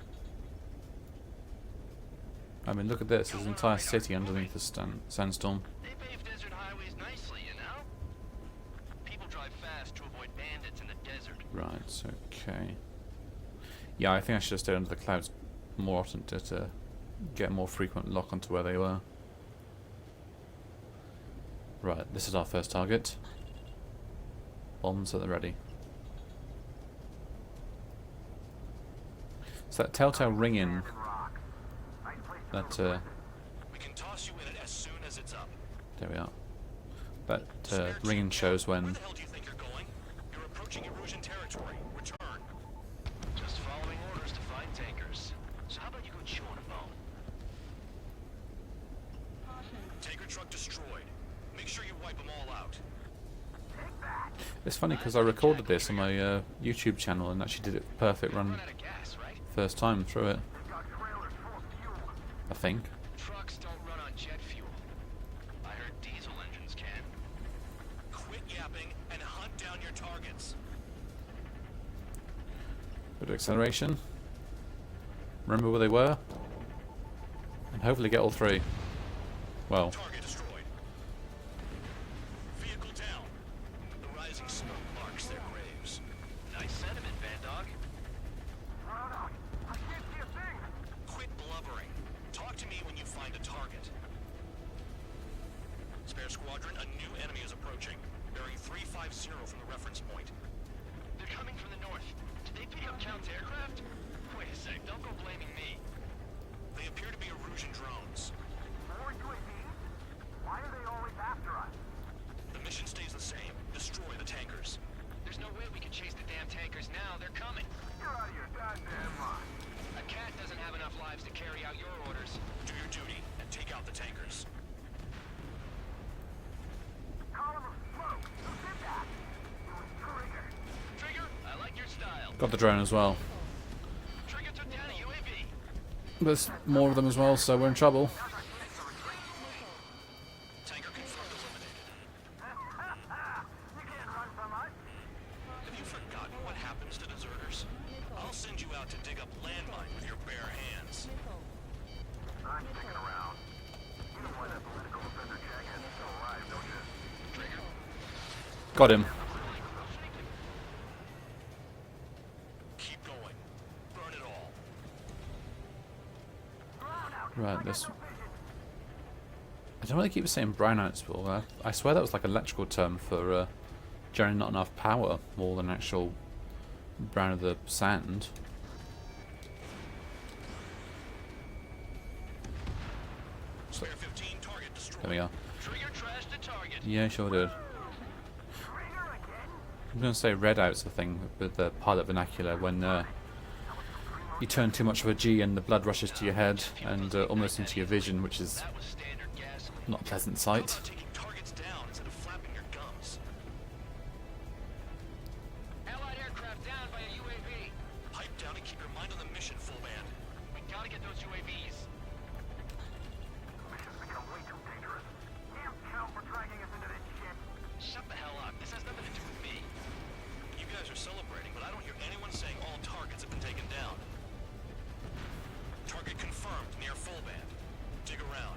I mean, look at this. There's an entire city underneath the sandstorm. They pave desert highways nicely, you know? People drive fast to avoid bandits in the desert. Right, okay. Yeah, I think I should have stayed under the clouds more often to get a more frequent lock onto where they were. Right, this is our first target. Bombs at the ready. So that telltale ring-in, that, We can toss you in it as soon as it's up. there we are. That ring-in shows Where when the hell do you think you're going? You're approaching Erusian territory. Return. Just following orders to find tankers. So how about you go chew on a bone? Tanker truck destroyed. Make sure you wipe them all out. it's funny because I recorded this on my YouTube channel and actually did it perfect run Run out of gas, right? first time through it, I think. Trucks don't run on jet fuel. I heard diesel engines can. Quit yapping and hunt down your targets. Bit of acceleration. Remember where they were? And hopefully get all three. Well, Target destroyed. Vehicle down. The rising smoke marks their graves. Nice sentiment, Bandog. I can't see a thing. Quit blubbering. Talk to me when you find a target. Spare squadron, a new enemy is approaching. Bearing 350 from the reference point. They're coming from the north. Did they pick up Count's aircraft? Wait a sec, don't go blaming me. They appear to be Erusian drones. More UAVs? Why are they always after us? The mission stays the same. Destroy the tankers. There's no way we can chase the damn tankers now. They're coming. You're out of your goddamn mind. A cat doesn't have enough lives to carry out your orders. Do your duty and take out the tankers. Column of smoke. Who did that? It was Trigger. Trigger, I like your style. got the drone as well. Trigger took down a UAV. There's more of them as well, so we're in trouble. Tanker confirmed eliminated. You can't run from us. Have you forgotten what happens to deserters? I'll send you out to dig up landmine with your bare hands. I'm sticking around. You know why that political offender jackass is still alive, don't you? Trigger, Got him. keep going. Burn it all. Right, this... I don't really keep saying brownouts, but I swear that was like an electrical term for generally not enough power, more than actual brown of the sand. So, Spare 15, target destroyed. there we are. Trigger trashed the target. Yeah, sure did. I'm going to say redout's the thing with the pilot vernacular when you turn too much of a G and the blood rushes to your head and almost into your vision, which is That was standard gasoline. not a pleasant How sight. about taking targets down instead of flapping your gums? Allied aircraft down by a UAV. Pipe down and keep your mind on the mission, full band. We gotta get those UAVs. Mission's become way too dangerous. Damn Count for dragging us into this shit. Shut the hell up. This has nothing to do with me. You guys are celebrating, but I don't hear anyone saying all targets have been taken down. Target confirmed near full band. Dig around.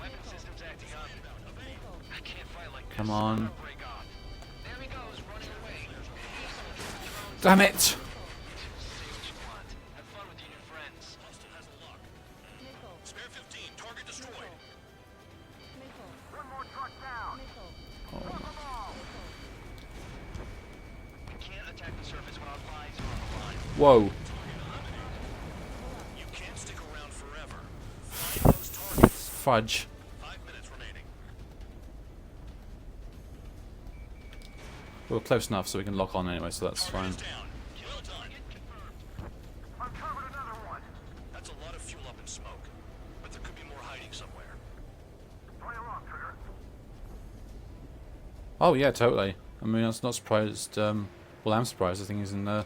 Weapon systems acting up. I can't fight like this. Come on. Break off. There he goes, running away. Damn it! Say what you want. Have fun with your new friends. Austin has a lock. Spare 15. Target destroyed. One more truck down. Fuck 'em all. We can't attack the surface when our lives are on the line. Whoa. You can't stick around forever. Find those targets. Fudge. 5 minutes remaining. We're close enough so we can lock on anyway, so that's fine. Down. Well done. Uncovered another one. That's a lot of fuel up in smoke. But there could be more hiding somewhere. Play along, Trigger. Oh yeah, totally. I mean, I was not surprised. Well, I'm surprised. I think he's in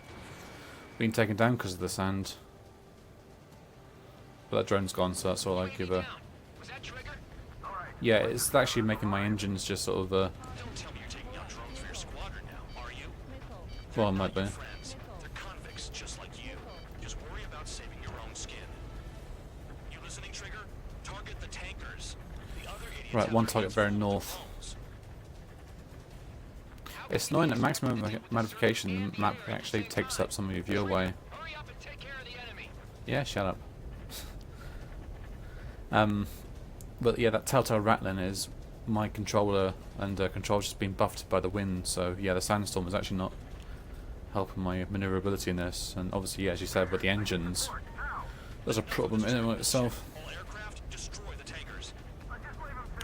being taken down because of the sand. But that drone's gone, so that's all I give a. Was that Trigger? Yeah, it's actually making my engines just sort of. Don't tell me you're taking out drones for your squadron now, are you? Well, it might be. Friends. They're convicts just like you. Just worry about saving your own skin. You listening, Trigger? Target the tankers. The other idiots Right, have one their target hands very full with north. drones. It's annoying at maximum magnification, the map actually takes up some of your view away. Hurry up and take care of the enemy. Yeah, shut up. But yeah, that telltale rattling is my controller, and control's just been buffed by the wind, so yeah, the sandstorm is actually not helping my maneuverability in this, and obviously, yeah, as you said, with the engines, there's a problem in and of itself. All aircraft, destroy the tankers.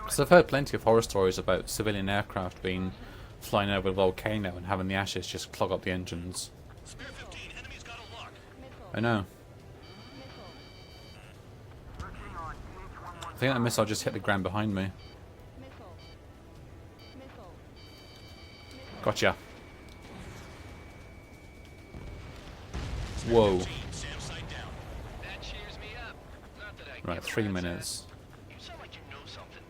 So I've heard plenty of horror stories about civilian aircraft being flying over a volcano and having the ashes just clog up the engines. Spare 15, enemies got a lock. I know. I think that missile just hit the ground behind me. Gotcha. Whoa. Sam sight down. That cheers me up. Not that I Right, give a 3 rat's minutes. ass. You sound like you know something.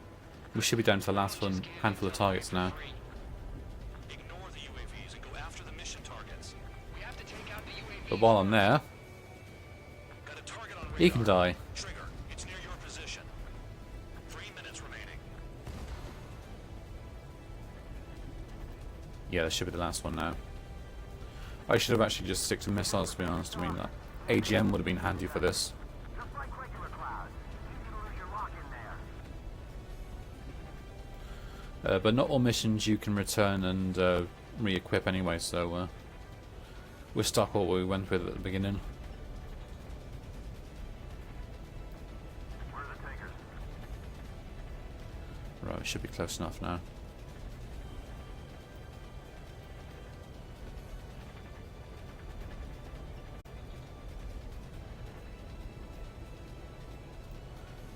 We should be down to the last one, handful of targets now. Ignore the UAVs and go after the mission targets. We have to take out the UAVs. But while I'm there, Got a target on he can radar. die. Trigger, it's near your position. 3 minutes remaining. Yeah, this should be the last one now. I should have actually just stick to missiles, to be honest. I mean, that AGM would have been handy for this. Just like regular clouds. Easy to lose your lock in there. But not all missions you can return and re-equip anyway, so we're stuck what we went with at the beginning. Where are the tankers? Right, we should be close enough now.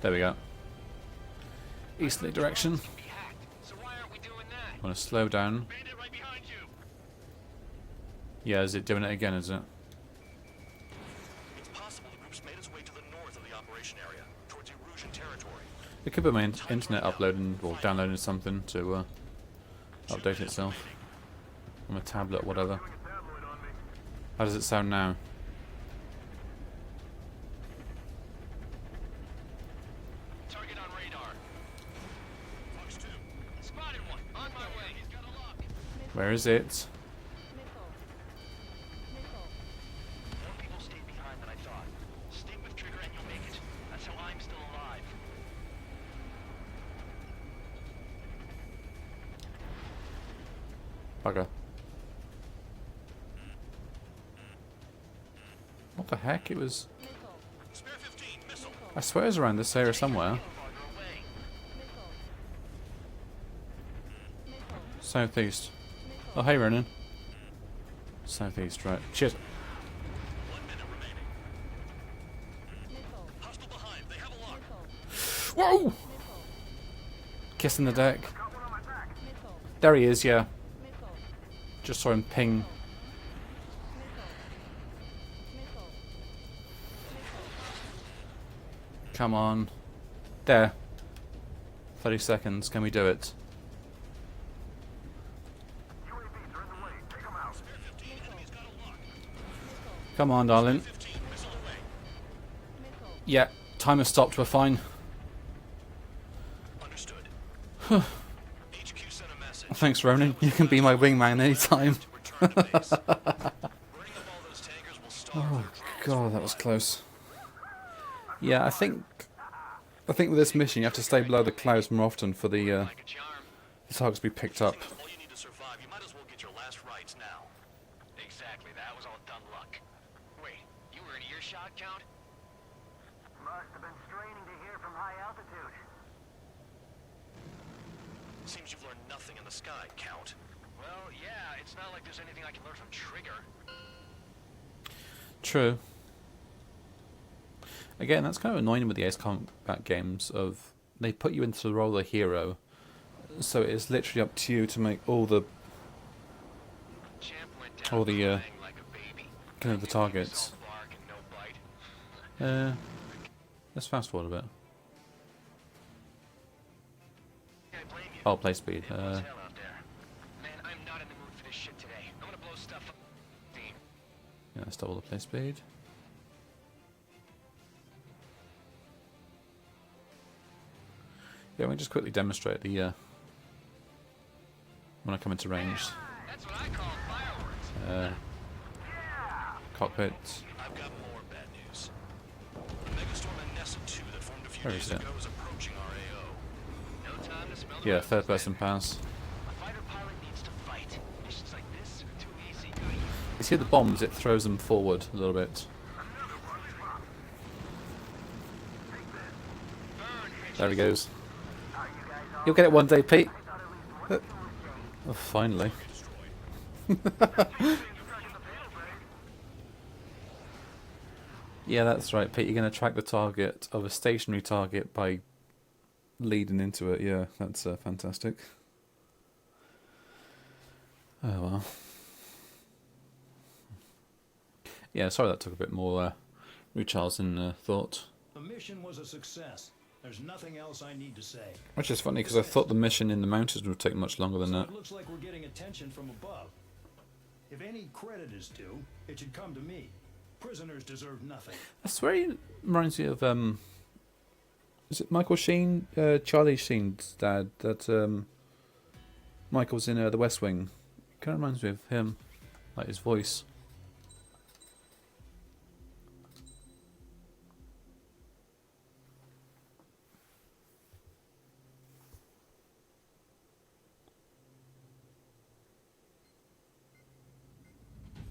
There we go. Easterly direction. Be hacked. So why aren't we doing that? I'm gonna slow down. Bandit right behind you. Yeah, is it doing it again, is it? It's possible the group's made its way to the north of the operation area, towards Erusian territory. It could be my internet uploading or downloading something to update itself. On a tablet, whatever. Doing a tabloid on me. How does it sound now? Target on radar. Fox 2. Spotted one. On my way. He's got a lock. Where is it? More people stayed behind than I thought. Stay with Trigger and you'll make it. That's how I'm still alive. Bugger. What the heck? It was... Spare 15. Missile. I swear it was around this area somewhere. Farther away. Southeast. Oh, hey, Ronan. Southeast, right. Shit. 1 minute remaining. Hostile behind. They have a lock. Whoa! Kissing the deck. There he is, yeah. Just saw him ping. Come on. There. 30 seconds. Can we do it? UAVs are in the way. Take them out. Spare 15. Enemy's got a lock. Come on, darling. 15. Missile away. Yeah. Timer stopped. We're fine. Understood. HQ sent a message. Thanks, Ronan. You can be my wingman anytime. To return to base. Burning up all those tankers will stall Oh, their drones God, that was close. Yeah, I think with this mission you have to stay below the clouds more often for the like a charm. targets to be picked up. All you need to survive, you might as well get your last rites now. Exactly, that was all dumb luck. Wait, you were in earshot, Count? Must have been straining to hear from high altitude. Seems you've learned nothing in the sky, Count. Well, yeah, it's not like there's anything I can learn from Trigger. True. Again, that's kind of annoying with the Ace Combat games. Of they put you into the role of hero, so it is literally up to you to make all the Champ went down like a baby. kind of the targets. All bark and no bite. Let's fast forward a bit. I blame you. Oh, play speed. It was hell out there. Man, I'm not in the mood for this shit today. I'm gonna blow stuff up. Yeah, let's double the play speed. Yeah, we can just quickly demonstrate the when I come into range. That's what I call fireworks. Cockpit. I've got more bad news. The Megastorm and Nessa 2 that formed a few Where days is it? ago is approaching our AO. No time to smell the Yeah, roses, third person baby. pass. A fighter pilot needs to fight. Missions like this are too easy. You see the bombs, it throws them forward a little bit. There he goes. You'll get it one day, Pete. Oh, finally. Yeah, that's right, Pete. You're going to track the target of a stationary target by leading into it. Yeah, that's fantastic. Oh, well. Yeah, sorry that took a bit more recharge than thought. The mission was a success. There's nothing else I need to say. Which is funny, because I thought the mission in the mountains would take much longer than So that. it looks like we're getting attention from above. If any credit is due, it should come to me. Prisoners deserve nothing. I swear he reminds me of, is it Michael Sheen? Charlie Sheen's dad, that Michael's in The West Wing. Kind of reminds me of him, like his voice.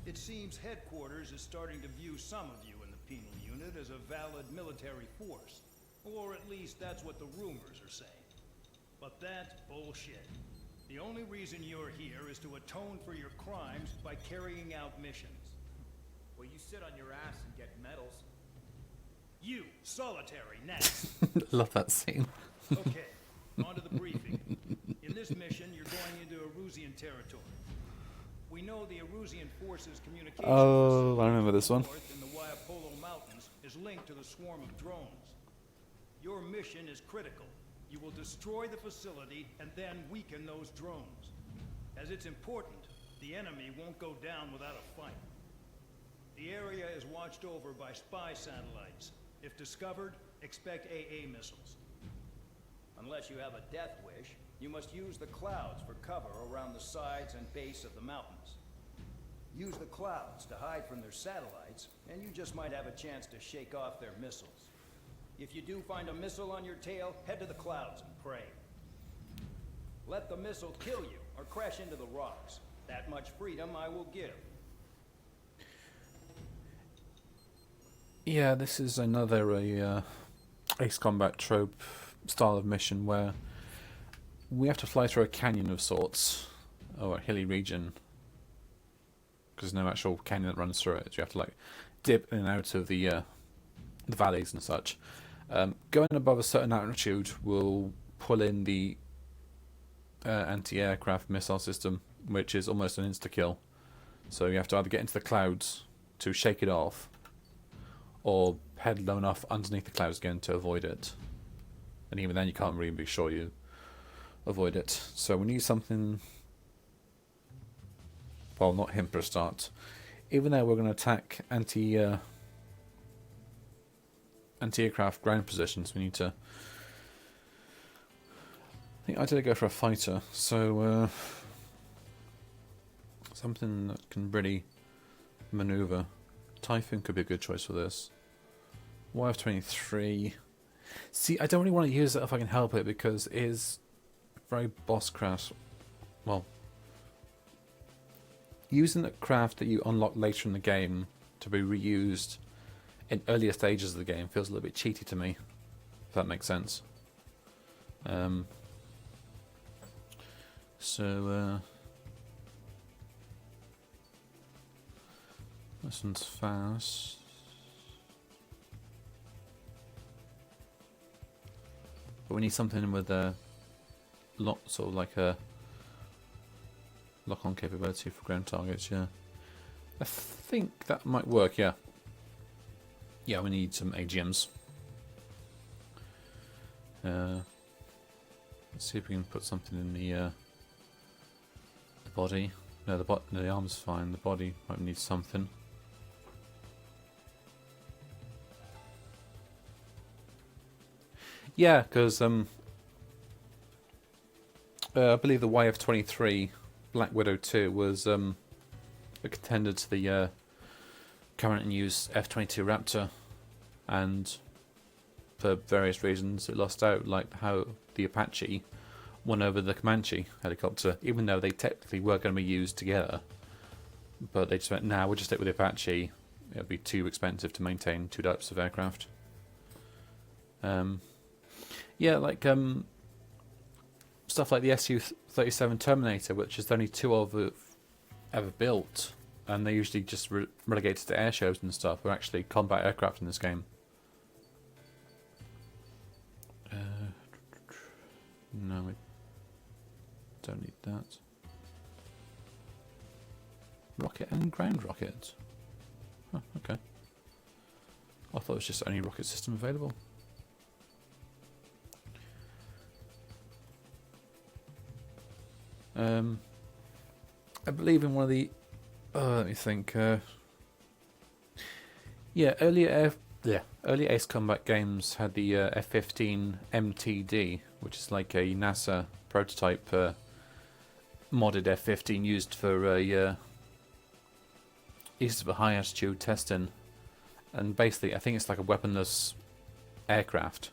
It seems headquarters is starting to view some of you in the penal unit as a valid military force. Or at least that's what the rumors are saying. But that's bullshit. The only reason you're here is to atone for your crimes by carrying out missions. Well, you sit on your ass and get medals. You, solitary, next. Love that scene. Okay, on to the briefing. In this mission, you're going into Erusian territory. We know the Erusian forces' communication Oh, I remember this one. north in the Waiapolo Mountains is linked to the swarm of drones. Your mission is critical. You will destroy the facility and then weaken those drones. As it's important, the enemy won't go down without a fight. The area is watched over by spy satellites. If discovered, expect AA missiles. Unless you have a death wish, you must use the clouds for cover around the sides and base of the mountains. Use the clouds to hide from their satellites, and you just might have a chance to shake off their missiles. If you do find a missile on your tail, head to the clouds and pray. Let the missile kill you or crash into the rocks. That much freedom I will give. Yeah, this is another Ace Combat trope style of mission where we have to fly through a canyon of sorts, or a hilly region, because there's no actual canyon that runs through it. So you have to like dip in and out of the valleys and such. Going above a certain altitude will pull in the anti-aircraft missile system, which is almost an insta-kill. So you have to either get into the clouds to shake it off, or head low enough underneath the clouds again to avoid it. And even then you can't really be sure you avoid it. So we need something... Well, not him for a start. Even though we're going to attack anti-aircraft ground positions, we need to... I think I did go for a fighter, so something that can really maneuver. Typhoon could be a good choice for this. YF-23. See, I don't really want to use it if I can help it, because it is very boss craft. Well, using a craft that you unlock later in the game to be reused in earlier stages of the game feels a little bit cheaty to me, if that makes sense. This one's fast. But we need something with a lock, sort of like a lock-on capability for ground targets. Yeah, I think that might work. Yeah. Yeah, we need some AGMs. Let's see if we can put something in the body. No, the arm's fine. The body might need something. Yeah, because I believe the YF-23 Black Widow 2 was a contender to the current in use F-22 Raptor, and for various reasons it lost out, like how the Apache won over the Comanche helicopter, even though they technically were going to be used together. But they just went, nah, we'll just stick with the Apache. It'll be too expensive to maintain two types of aircraft. Yeah, like stuff like the Su-37 Terminator, which is the only two of ever built, and they usually just relegated to air shows and stuff, are actually combat aircraft in this game. No, we don't need that. Rocket and ground rocket. Huh, okay. I thought it was just only rocket system available. I believe in one of the let me think. Yeah, earlier Ace Combat games had the F-15 MTD, which is like a NASA prototype modded F-15 used for east of a high altitude testing, and basically I think it's like a weaponless aircraft.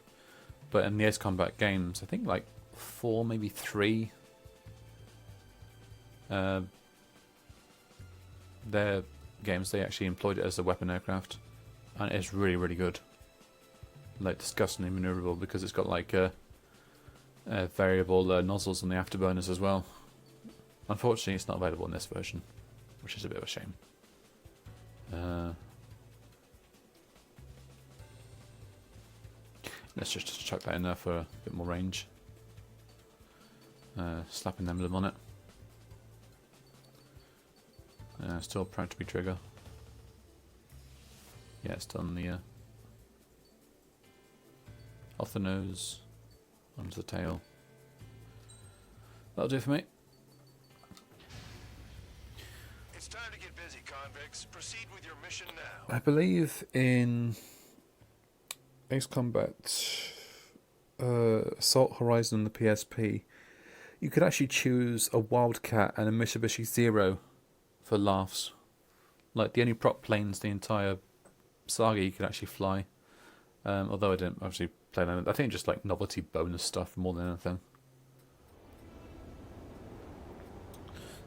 But in the Ace Combat games, I think like 4, maybe 3. Their games, they actually employed it as a weapon aircraft, and it's really, really good. Like disgustingly maneuverable because it's got like variable nozzles on the afterburners as well. Unfortunately, it's not available in this version, which is a bit of a shame. Let's just chuck that in there for a bit more range. Slap an emblem on it. Still proud to be trigger. Yeah, it's done the off the nose, onto the tail. That'll do it for me. It's time to get busy, convicts. Proceed with your mission now. I believe in Ace Combat Assault Horizon on the PSP, you could actually choose a Wildcat and a Mitsubishi Zero for laughs. Like the only prop planes the entire saga you could actually fly. Although I didn't actually play them. I think just like novelty bonus stuff more than anything.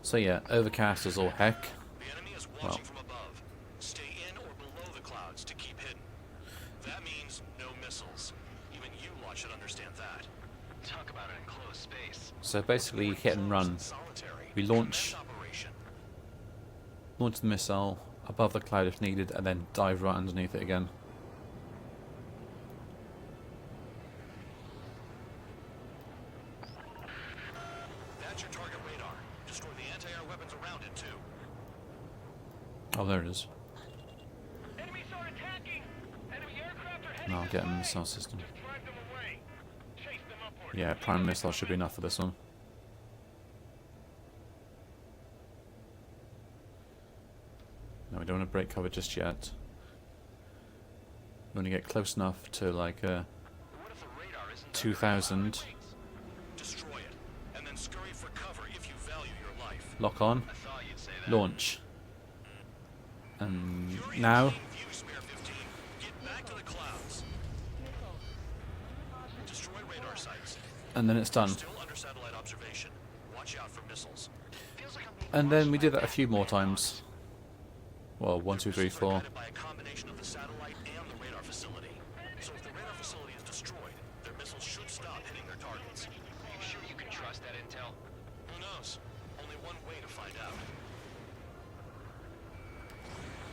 So yeah, overcast as all heck. The enemy is watching from above. Stay in or below the clouds to keep hidden. That means no missiles. Even you lot should understand that. Talk about an enclosed space. So basically hit and run. We launch the missile above the cloud if needed, and then dive right underneath it again. That's your target radar. Destroy the anti-air weapons around it too. Oh, there it is. Enemies are attacking! Enemy aircraft are heading No, I'll this get a way. missile system. Just drive them away. Chase them upward. Yeah, prime missile should be enough for this one. No, we don't want to break cover just yet. We want to get close enough to like What if the radar isn't 2000. Destroy it, and then scurry for cover if you value your life. Lock on. I thought you'd say that. Launch. And You're in now, plain view, Spare 15. Get back to the clouds. Destroy radar sites. and then it's done. Still under satellite observation. Watch out for missiles. Feels like I'm being And then we watched did by that a few more radar. times. Well, 1, 2, 3, Missiles are 4. guided by a combination of the satellite and the radar facility. So if the radar facility is destroyed, their missiles should stop hitting their targets. You sure you can trust that intel? Who knows? Only one way to find out.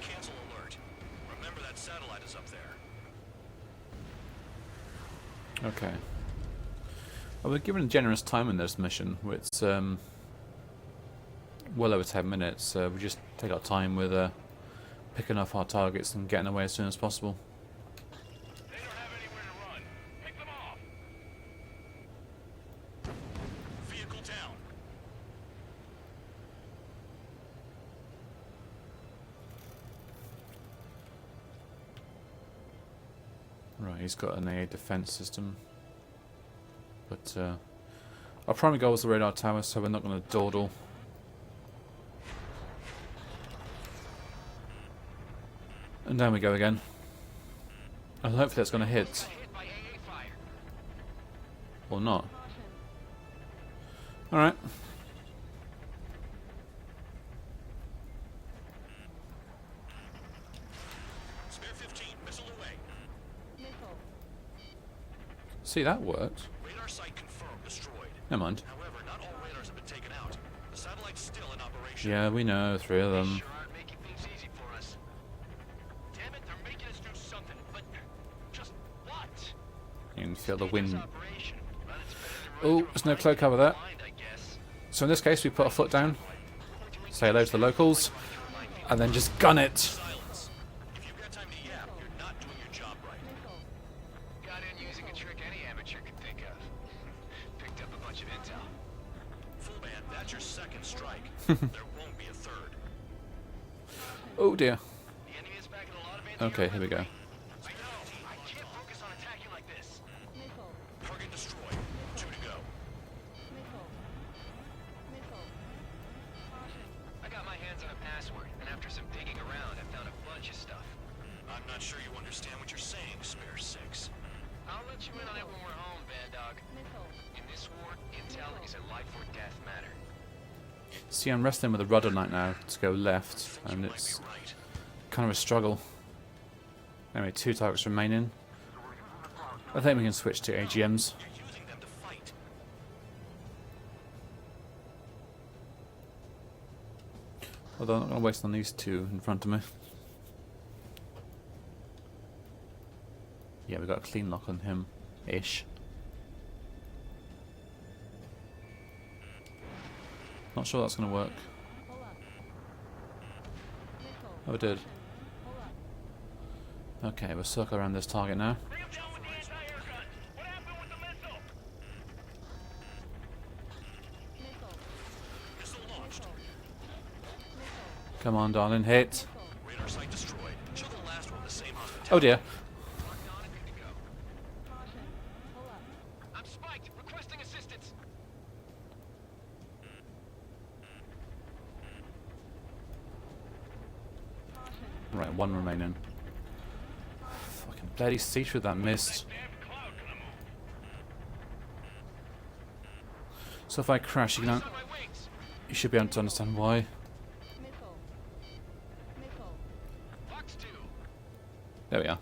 cancel alert. Remember that satellite is up there. Okay. Well, we're given generous time in this mission. It's well over 10 minutes, so we just take our time with picking off our targets and getting away as soon as possible. They don't have anywhere to run. Pick them off. Vehicle down. Right, he's got an AA defense system. But our primary goal is the radar tower, so we're not going to dawdle. And down we go again. And hopefully that's going to hit. Or not. Alright. Spare 15, missile away. See, that worked. Radar site confirmed destroyed. Never mind. However, not all radars have been taken out. The satellite's still in operation. Yeah, we know, 3 of them. Sure aren't making things easy for us. Damn it, they're making us do something, but just what? You can feel the wind. Operation. Run its better than Oh, run there's no cloak cover there. blind, I guess. So in this case, we put our foot down, say hello to the locals, and then just gun it. Silence. If you've got time to yap, you're not doing your job right. Got in using a trick any amateur could think of. Picked up a bunch of intel. Full band, that's your second strike. There won't be a third. Oh dear. The enemy is packing a lot of Okay, here we go. I know. I can't focus on attacking like this. Target destroyed. 2 to go. I got my hands on a password, and after some digging around, I found a bunch of stuff. I'm not sure you understand what you're saying, Spare 6. I'll let you in on it when we're home, Bad Dog. In this war, intel is a life or death matter. See, I'm wrestling with the rudder light now to go left, and You might it's be right. kind of a struggle. Anyway, 2 targets remaining. I think we can switch to AGMs. You're using them to fight. Although I'm not going to waste on these 2 in front of me. Yeah, we got a clean lock on him. Ish. Not sure that's going to work. Oh, it did. Okay, we'll circle around this target now. Bring them down with the anti-air guns. What happened with the missile? Missile launched. Come on, darling, hit. Radar site destroyed. Show the last one the same hospitality. Oh dear. Locked on and good to go. I'm spiked. Requesting assistance. Right, 1 remaining. Fucking bloody see through that mist. Damn cloud gonna move. So if I crash, On my wings. you should be able to understand why. Fox 2. There we are.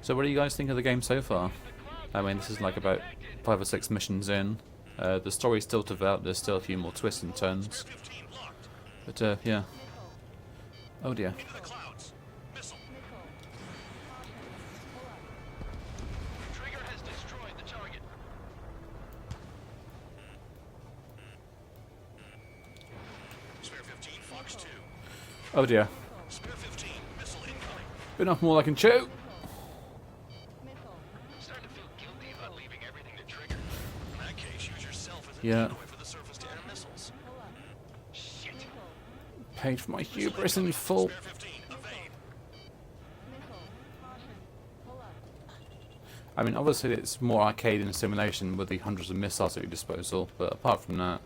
So what do you guys think of the game so far? I mean, this is like about 5 or 6 missions in. The story's still to develop, there's still a few more twists and turns. 15 locked. But, yeah. Oh dear. Into the clouds. Missile. Trigger has destroyed the target. Spare 15, Fox 2. Oh dear. Spare 15, missile incoming. Bit off more I can chew. I'm starting to feel guilty about leaving everything to Trigger. In that case, use yourself as a Yeah. decoy for the surface-to-air missiles. Shit. Paid for my hubris in full. Spare 15, evade. I mean, obviously it's more arcade than simulation with the hundreds of missiles at your disposal, but apart from that,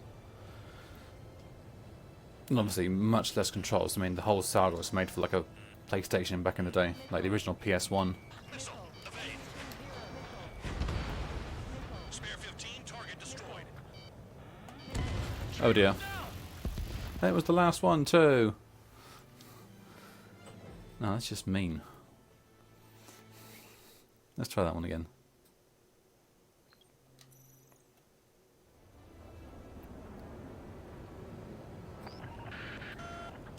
and obviously much less controls. I mean, the whole saga was made for like a PlayStation back in the day, like the original PS1. Missile, evade. Spare 15, target destroyed. Oh dear. That was the last one too. No, that's just mean. Let's try that one again.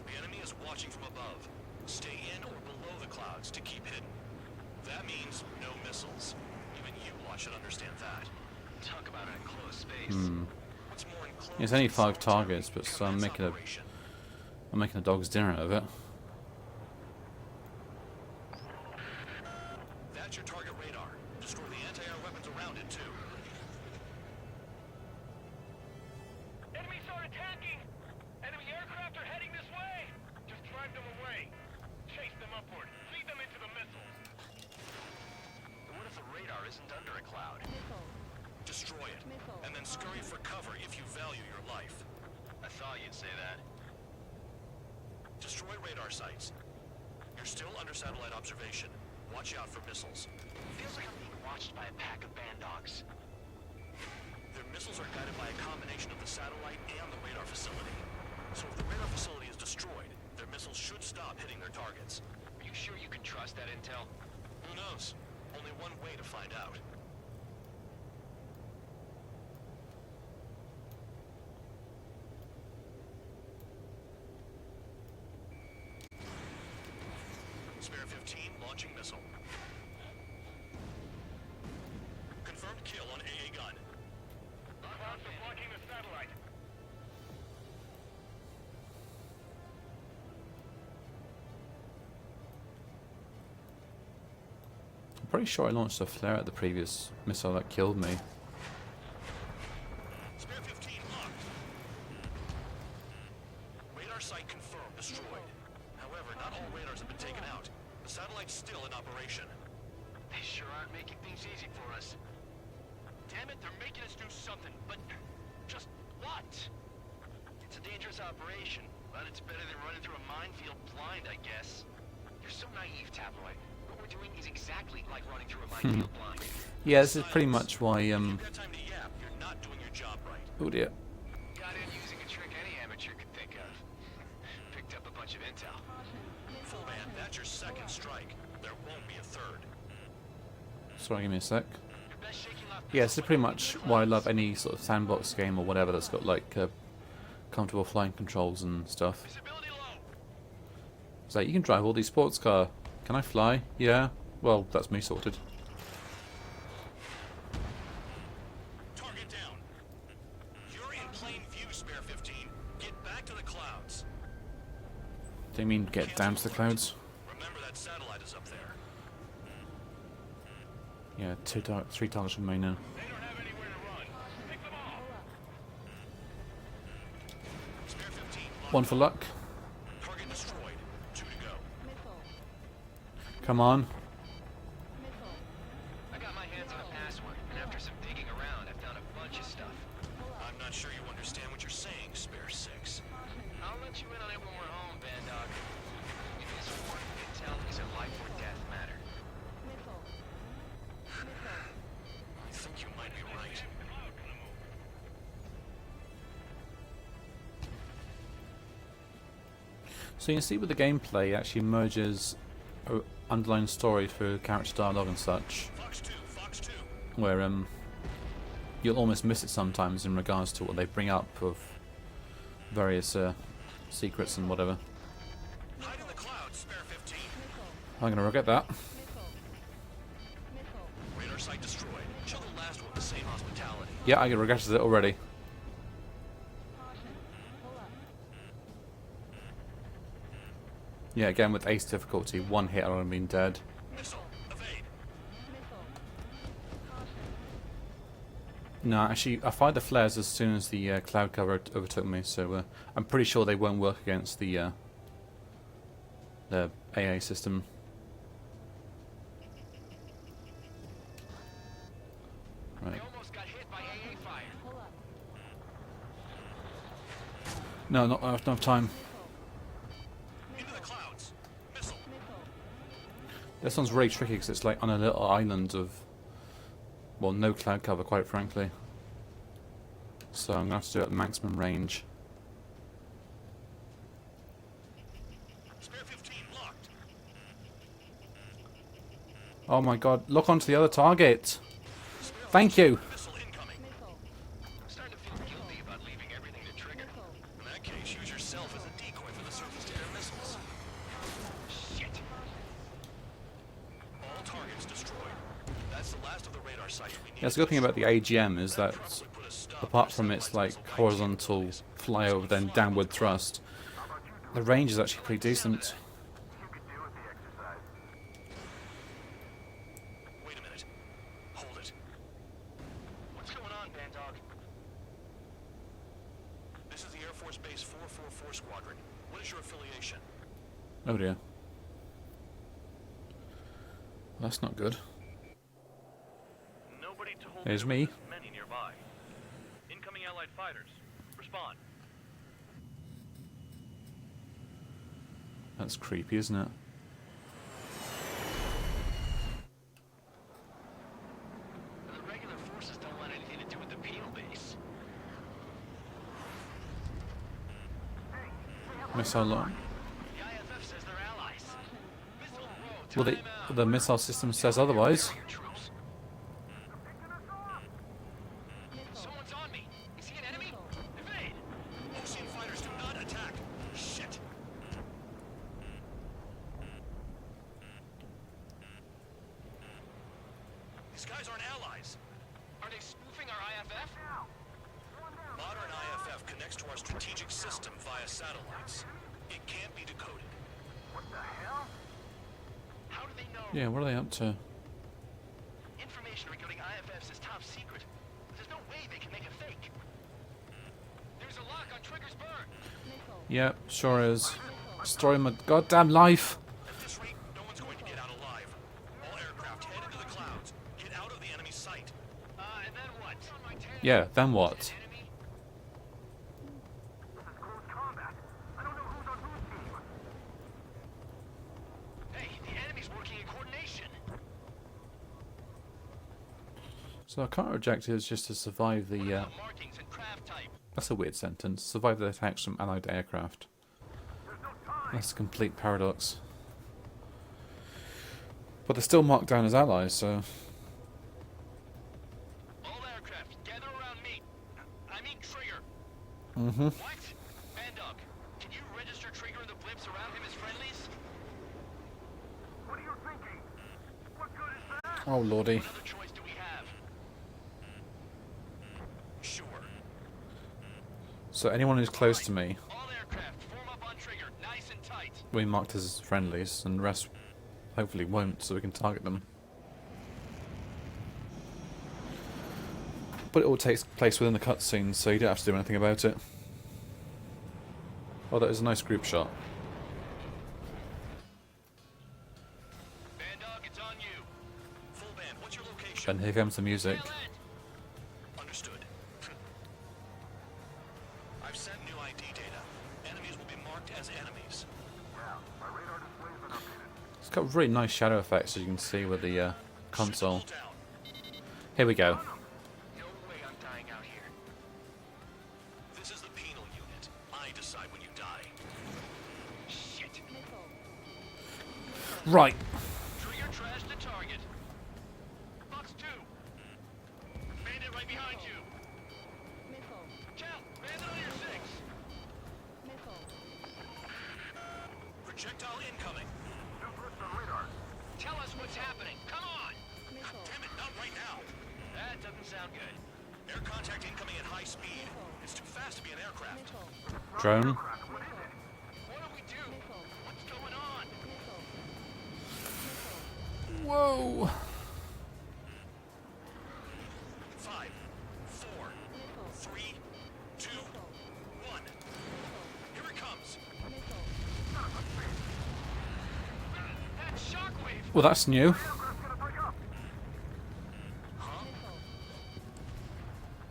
The enemy is watching from above. Stay in or below the clouds to keep hidden. That means no missiles. Even you should understand that. Talk about an enclosed space. What's more enclosed? It's only 5 targets, but so I'm making a dog's dinner out of it. That's your target radar. Destroy the anti-air weapons around it too. Enemies are attacking! Enemy aircraft are heading this way! Just drive them away. Chase them upward. Lead them into the missiles. What if the radar isn't under a cloud? Destroy it, and then scurry for cover if you value your life. I thought you'd say that. Destroy radar sites. You're still under satellite observation. Watch out for missiles. Feels like I'm being watched by a pack of bandogs. Their missiles are guided by a combination of the satellite and the radar facility. So if the radar facility is destroyed, their missiles should stop hitting their targets. Are you sure you can trust that intel? Who knows? Only one way to find out. Spare 15 launching missile. Confirmed kill on AA gun. Clouds are blocking the satellite. I'm pretty sure I launched a flare at the previous missile that killed me. Spare 15 locked. Radar site confirmed destroyed. However, not all radars have been taken out. The satellite's still in operation. They sure aren't making things easy for us. Damn it, they're making us do something, but just what? It's a dangerous operation, but it's better than running through a minefield blind, I guess. You're so naive, Tabloid. What we're doing is exactly like running through a minefield blind. Yeah, this is pretty much why If you've got time to yap, you're not doing your job right. oh dear. Got in using a trick any amateur could think of. Picked up a bunch of intel. Full man, that's your second strike. There won't be a third. Sorry, give me a sec. Your best shaking off Yeah, this is pretty much why I love any sort of sandbox game or whatever that's got like comfortable flying controls and stuff. visibility low. It's like, you can drive all these sports car. Can I fly? Yeah. Well, that's me sorted. Target down. You're in plain view, Spare 15. Get back to the clouds. Do you mean get down to the clouds? Remember that satellite is up there. Yeah, 3 targets remain now. They don't have anywhere to run. Pick them off! Spare 15 locked. 1 for luck. Target destroyed. 2 to go. Come on. I got my hands on a password, and after some digging around, I found a bunch of stuff. I'm not sure you understand what you're saying, Spare 6. I'll let you in on it when we're home, Bandog. In this war, intel is a life or death matter. I think you might be right. So you can see with the gameplay, it actually merges underlying story through character dialogue and such, Fox 2. where you'll almost miss it sometimes in regards to what they bring up of various secrets and whatever. Hide in the clouds, Spare 15. I'm gonna regret that. Radar site destroyed. Show the last one the same hospitality. Yeah, I regretted it already. Yeah, again with ace difficulty, 1 hit I would have been dead. Missile. Evade. No, actually, I fired the flares as soon as the cloud cover overtook me, so I'm pretty sure they won't work against the AA system. Right. They almost got hit by AA fire. No, not enough time. Into the clouds. Missile. This one's really tricky because it's like on a little island of, well, no cloud cover, quite frankly. So I'm going to have to do it at maximum range. Spare 15 locked. Oh my god, look onto the other target. Thank you. Missile incoming. I'm starting to feel guilty about leaving everything to Trigger. In that case, use yourself as a decoy for the surface-to-air missiles. Shit. All targets destroyed. That's the last of the radar sites we need. Yeah, the good thing about the AGM is that apart from its like horizontal flyover then downward thrust, the range is actually pretty decent. You could do with the exercise. Wait a minute. Hold it. What's going on, Bandog? This is the Air Force Base 444 Squadron. What is your affiliation? Oh dear. That's not good. Nobody to hold There's me. many nearby. Incoming Allied fighters. Respond. That's creepy, isn't it? The regular forces don't want anything to do with the Peel Base. Missile launch. The IFF says they're allies. Missile row, Well, time out. the missile system says otherwise. Your troops. Someone's on me. Is he an enemy? Evade. Ocean fighters do not attack. Shit. These guys aren't allies. Are they spoofing our IFF? Modern IFF connects to our strategic system via satellites. It can't be decoded. What the hell? How do they know? Yeah, what are they up to? Information regarding IFFs is top secret. There's no way they can make it fake. There's a lock on Trigger's burn. Yep, sure is. Destroy my goddamn life. At this rate, no one's going to get out alive. All aircraft head into the clouds. Get out of the enemy's sight. And then what? Yeah, then what? Enemy? This is close combat. I don't know who's on whose team. Hey, the enemy's working in coordination. So our current objective is just to survive the, Markings and craft type. that's a weird sentence, survive the attacks from allied aircraft. That's a complete paradox. But they're still marked down as allies, so... All aircraft, gather around me. I mean Trigger. Mm-hmm. What? Bandog, can you register Trigger and the blips around him as friendlies? What are you thinking? What good is that? Oh lordy. What other choice do we have? Sure. So anyone who's close to me All aircraft, form up on Trigger, nice and tight. will be marked as friendlies, and the rest hopefully won't, so we can target them. But it all takes place within the cutscene, so you don't have to do anything about it. Oh, that is a nice group shot. Bandog, it's on you. Full band, what's your location? And here comes the music. Tail end. Understood. I've sent new ID data. Enemies will be marked as enemies. Well, my radar display's been updated. It's got really nice shadow effects, as you can see with the console. Ships all down. Here we go. No way I'm dying out here. This is the penal unit. I decide when you die. Shit. Right. Trigger trash the target. Box 2. Bandit right behind you. Cal, bandit on your 6. Projectile incoming. New grips on radar. Tell us what's happening. Come on. Damn it, not right now. That doesn't sound good. Air contact incoming at high speed. It's too fast to be an aircraft. Drone. What do we do? What's going on? Whoa. 5, 4, 3, 2, 1. Here it comes. That's shockwave. Well, that's new. Huh?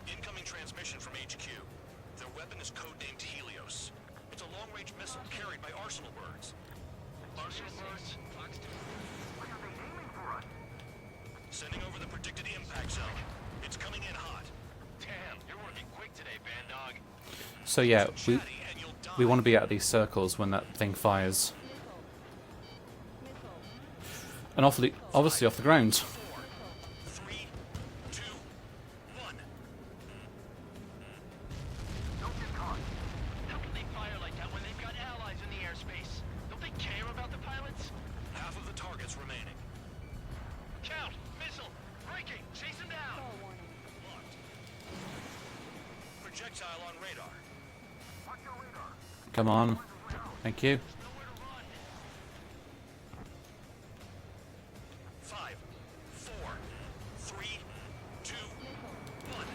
Incoming transmission from HQ. Their weapon is codenamed Helios. It's a long-range missile carried by Arsenal birds. Arsenal birds? Fox 2. What are they aiming for us? Sending over the predicted impact zone. It's coming in hot. Damn, you're working quick today, Bandog. So yeah, we Chatty and you'll die. want to be out of these circles when that thing fires. And obviously off the ground. 4, 3, 2, 1. Don't get caught. How can they fire like that when they've got allies in the airspace? Don't they care about the pilots? Half of the targets remaining. Count! Missile! Breaking! Chase him down! Locked. Projectile on radar. Watch your radar. Come on. Thank you. Nowhere to run. 5, 4, 3, 2, 1.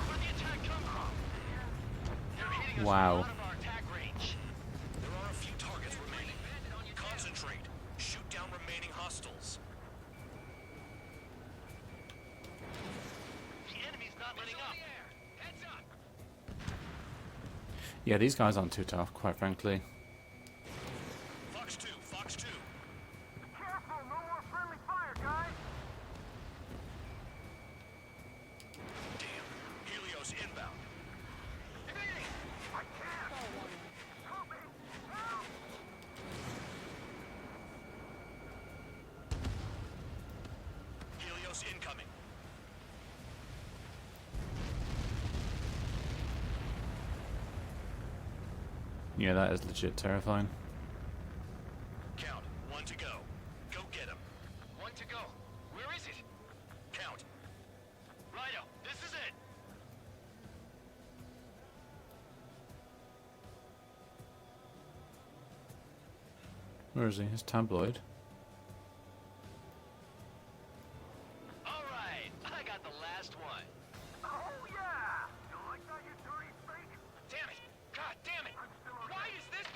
Where'd the attack come from? They're hitting us Wow. from out of our attack range. There are a few targets remaining. Concentrate. Shoot down remaining hostiles. The enemy's not letting up. Heads up. Yeah, these guys aren't too tough, quite frankly. Fox 2, Fox 2. Careful, no more friendly fire, guys. Damn. Helios inbound. Evading. I can't. Help me. Help. Helios incoming. Yeah, that is legit terrifying. Count. 1 to go. Go get him. 1 to go. Where is it? Count. Righto. This is it. Where is he? His tabloid. All right. I got the last one. Oh yeah. You like that, you dirty freak? Damn it. God damn it. Why is this?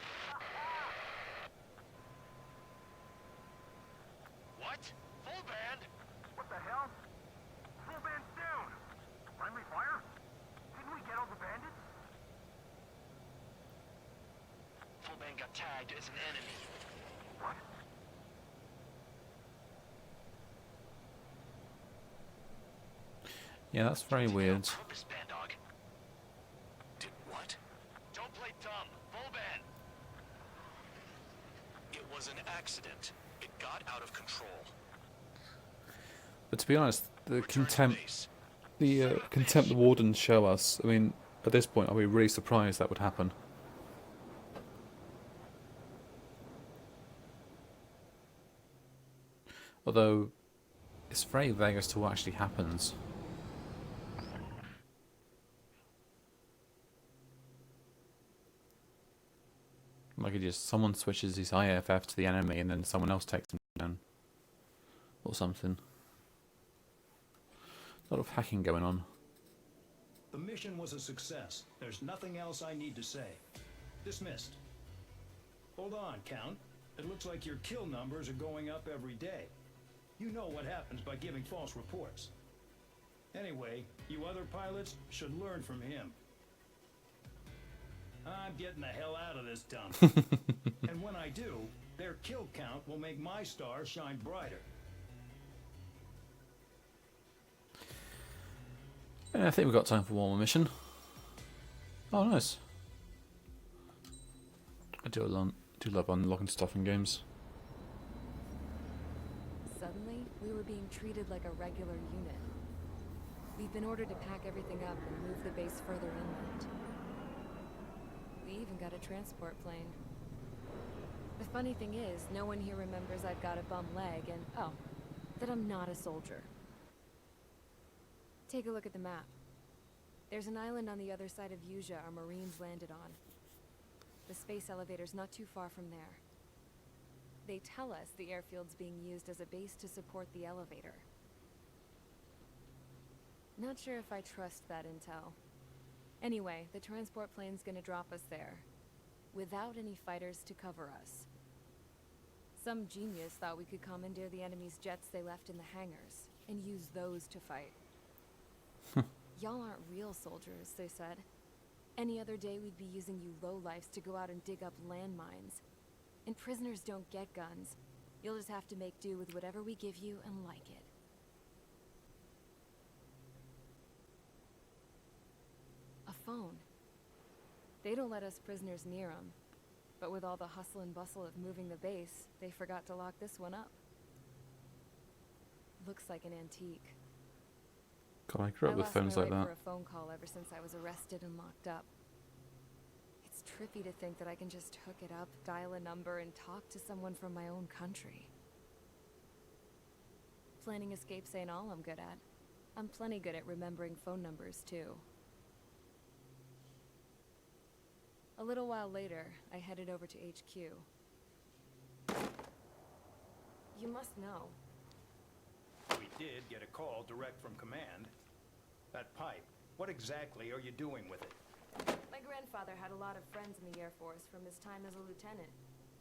What? Full band? What the hell? Full band's down. Friendly fire? Didn't we get all the bandits? Full band got tagged as an enemy. What? Yeah, that's very weird. Purpose, band dog. Did what? Don't play dumb. Full band. It was an accident. It got out of control. But to be honest, the Return to contempt base. the wardens show us, I mean, at this point, I'll be really surprised that would happen. Although, it's very vague as to what actually happens. Like, it just, someone switches his IFF to the enemy and then someone else takes him down. Or something. A lot of hacking going on. The mission was a success. There's nothing else I need to say. Dismissed. Hold on, Count. It looks like your kill numbers are going up every day. You know what happens by giving false reports. Anyway, you other pilots should learn from him. I'm getting the hell out of this dump. And when I do, their kill count will make my star shine brighter. Yeah, I think we've got time for one more mission. Oh, nice. I do love unlocking stuff in games. Suddenly, we were being treated like a regular unit. We've been ordered to pack everything up and move the base further inland. We even got a transport plane. The funny thing is, no one here remembers I've got a bum leg and, oh, that I'm not a soldier. Take a look at the map. There's an island on the other side of Yuja our Marines landed on. The space elevator's not too far from there. They tell us the airfield's being used as a base to support the elevator. Not sure if I trust that intel. Anyway, the transport plane's gonna drop us there, without any fighters to cover us. Some genius thought we could commandeer the enemy's jets they left in the hangars, and use those to fight. Y'all aren't real soldiers, they said. Any other day we'd be using you lowlifes to go out and dig up landmines. And prisoners don't get guns. You'll just have to make do with whatever we give you and like it. A phone. They don't let us prisoners near them. But with all the hustle and bustle of moving the base, they forgot to lock this one up. Looks like an antique. God, I grew up with phones like I lost my way that. for a phone call ever since I was arrested and locked up. It's trippy to think that I can just hook it up, dial a number, and talk to someone from my own country. Planning escapes ain't all I'm good at. I'm plenty good at remembering phone numbers, too. A little while later, I headed over to HQ. You must know. We did get a call direct from command. That pipe, what exactly are you doing with it? My grandfather had a lot of friends in the Air Force from his time as a lieutenant.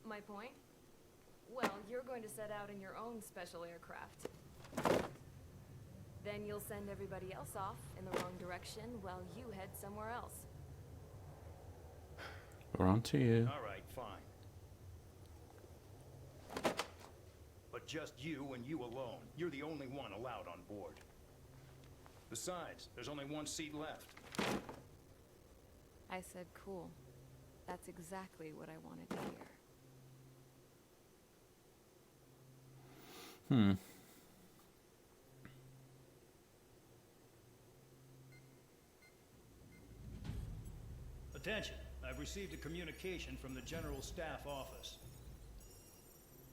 My point? Well, you're going to set out in your own special aircraft. Then you'll send everybody else off in the wrong direction while you head somewhere else. We're on to you. All right, fine. But just you and you alone. You're the only one allowed on board. Besides, there's only one seat left. I said cool. That's exactly what I wanted to hear. Attention, I've received a communication from the General Staff Office.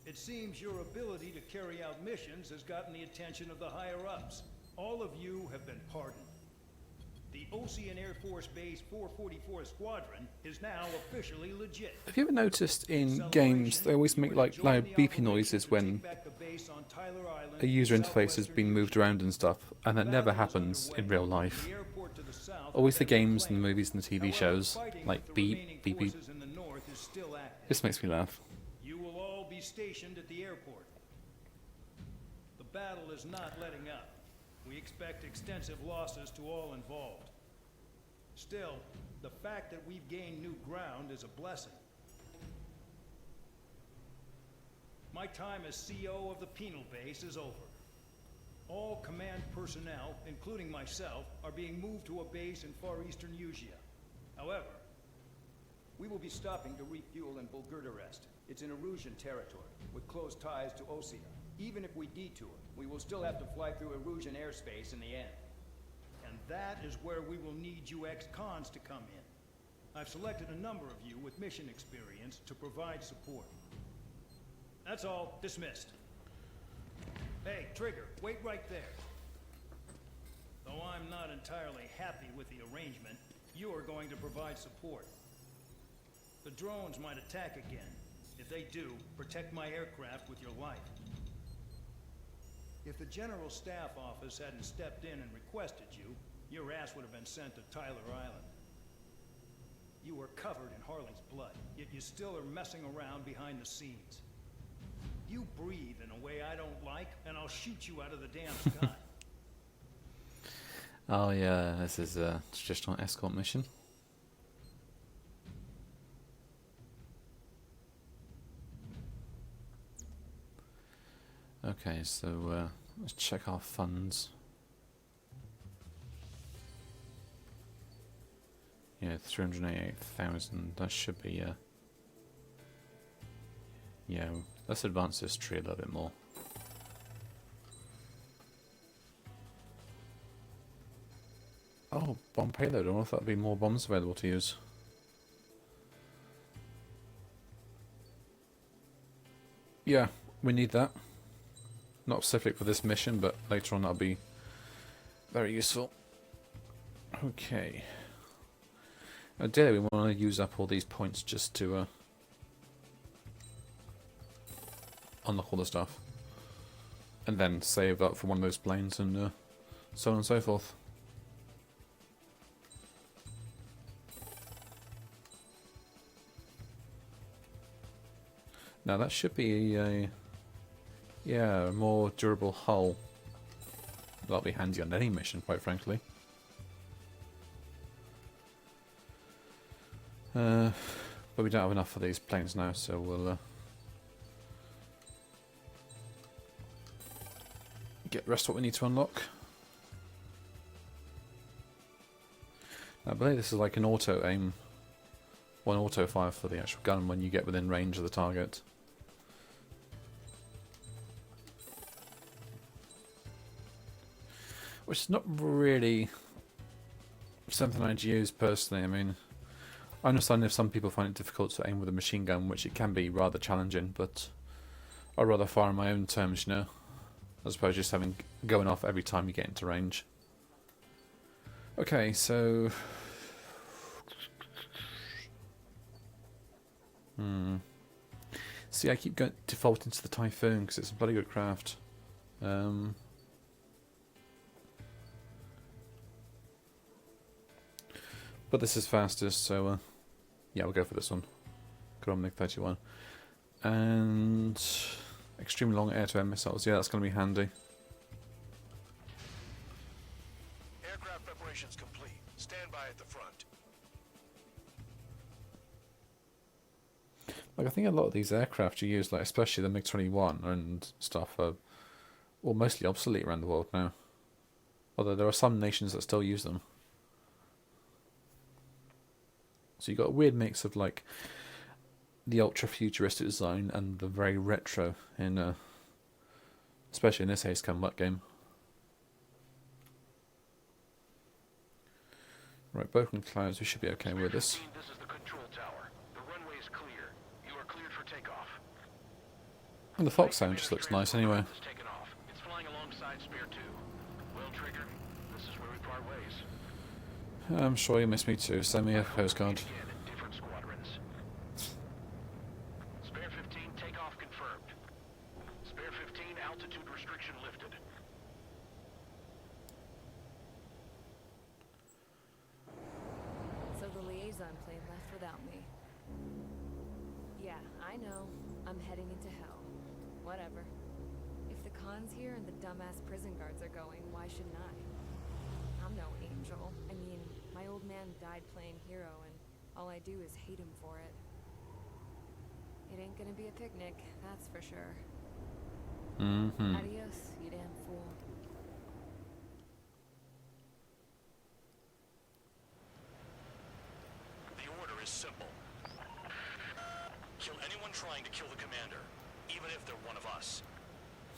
It seems your ability to carry out missions has gotten the attention of the higher-ups. All of you have been pardoned. The Ocean Air Force Base 444 Squadron is now officially legit. Have you ever noticed in games they always make like loud beeping noises when a user interface has been moved around and stuff, and that never happens in real life. Always the games and the movies and the TV shows, like beep, beep, beep. This makes me laugh. You will all be stationed at the airport. The battle is not letting up. We expect extensive losses to all involved. Still, the fact that we've gained new ground is a blessing. My time as CO of the penal base is over. All command personnel, including myself, are being moved to a base in far eastern Usea. However, we will be stopping to refuel in Bulgurdarest. It's in Erusian territory, with close ties to Osea. Even if we detour, we will still have to fly through Erusian airspace in the end. And that is where we will need you ex-cons to come in. I've selected a number of you with mission experience to provide support. That's all. Dismissed. Hey, Trigger, wait right there. Though I'm not entirely happy with the arrangement, you are going to provide support. The drones might attack again. If they do, protect my aircraft with your life. If the General Staff Office hadn't stepped in and requested you, your ass would have been sent to Tyler Island. You were covered in Harling's blood, yet you still are messing around behind the scenes. You breathe in a way I don't like, and I'll shoot you out of the damn sky. Oh yeah, this is a traditional escort mission. Okay, so let's check our funds. Yeah, 388,000. That should be yeah, let's advance this tree a little bit more. Oh, bomb payload. I wonder if that'd be more bombs available to use. Yeah, we need that. Not specific for this mission, but later on that'll be very useful. Okay. Ideally, we want to use up all these points just to unlock all the stuff. And then save up for one of those planes and so on and so forth. Now that should be a more durable hull. That'll be handy on any mission, quite frankly. But we don't have enough for these planes now, so we'll get the rest of what we need to unlock. I believe this is like an auto-aim one auto fire for the actual gun when you get within range of the target. Which is not really something I'd use personally. I mean, I understand if some people find it difficult to aim with a machine gun, which it can be rather challenging, but I'd rather fire on my own terms, you know, as opposed to just having going off every time you get into range. Okay, so see, I keep going defaulting to the Typhoon because it's a bloody good craft. But this is fastest, so yeah, we'll go for this one. Gromnik 31. And extremely long air-to-air missiles. Yeah, that's going to be handy. Aircraft preparations complete. Stand by at the front. Like, I think a lot of these aircraft you use, like especially the MiG-21 and stuff, are well, mostly obsolete around the world now. Although there are some nations that still use them. So you've got a weird mix of like the ultra futuristic design and the very retro in, especially in this Ace Combat game. Right, broken clouds. We should be okay with this. This is the control tower. The runway is clear. You are cleared for takeoff. And the Fox sound just looks nice anyway. Is taken off. It's flying alongside Spare 2. Well, Trigger, this is where we part ways. I'm sure you miss me too. Send me a postcard. Again in different squadrons. Spare 15 takeoff confirmed. Spare 15 altitude restriction lifted. So the liaison plane left without me. Yeah, I know. I'm heading into hell. Whatever. If the Khan's here and the dumbass prison guards are going, why shouldn't I? I'm no angel. I mean, my old man died playing hero, and all I do is hate him for it. It ain't gonna be a picnic, that's for sure. Adios, you damn fool. The order is simple. Kill anyone trying to kill the commander, even if they're one of us.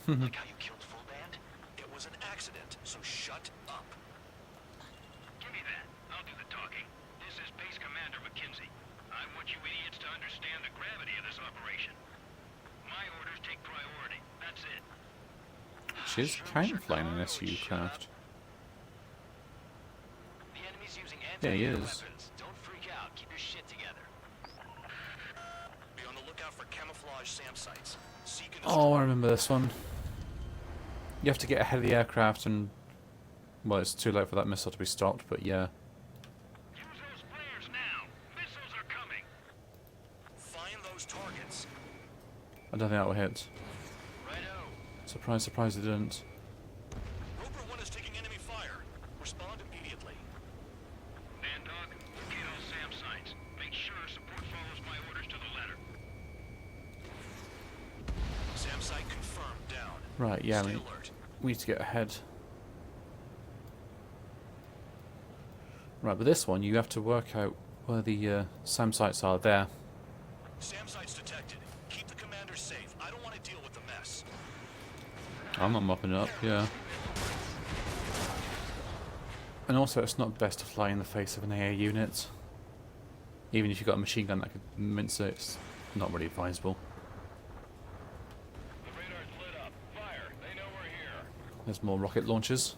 Like how you killed Full Band? It was an accident, so shut up. Give me that. I'll do the talking. This is Base Commander McKenzie. I want you idiots to understand the gravity of this operation. My orders take priority. That's it. She's kind of flying an SU craft. The enemy's using Yeah, he anti-air is. weapons. Don't freak out. Keep your shit together. Be on the lookout for camouflage SAM sites. Seek and Oh, I remember this one. You have to get ahead of the aircraft and... well, it's too late for that missile to be stopped, but yeah. Use those flares now. Missiles are coming. find those targets. I don't think that will hit. Righto. Surprise, surprise, it didn't. Roper 1 is taking enemy fire. Respond immediately. Man Dog, locate all SAM sites. Make sure support follows my orders to the letter. SAM site confirmed down. Right, yeah, Stay we alert. need to get ahead. Right, but this one, you have to work out where the SAM sites are there. SAM sites detected. Keep the commander safe. I don't want to deal with the mess. I'm not mopping it up, yeah. And also, it's not best to fly in the face of an AA unit. Even if you've got a machine gun that could mince it, it's not really advisable. The radar's lit up. Fire. They know we're here. There's more rocket launchers.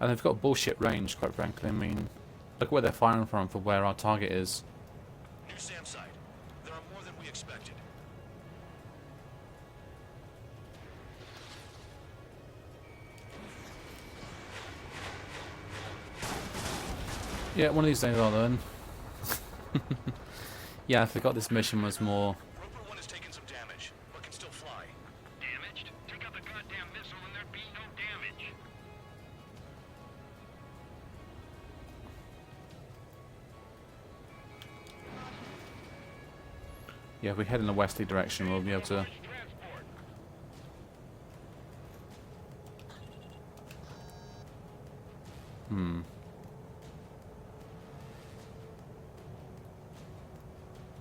And they've got bullshit range, quite frankly. I mean, look where they're firing from for where our target is. New SAM site. There are more than we expected. Yeah, one of these days I'll learn. Yeah, I forgot this mission was more... Roper 1 has taken some damage, but can still fly. Damaged? Take out the goddamn missile and there'd be no damage. Yeah, if we head in a westerly direction, we'll be able to... Transport.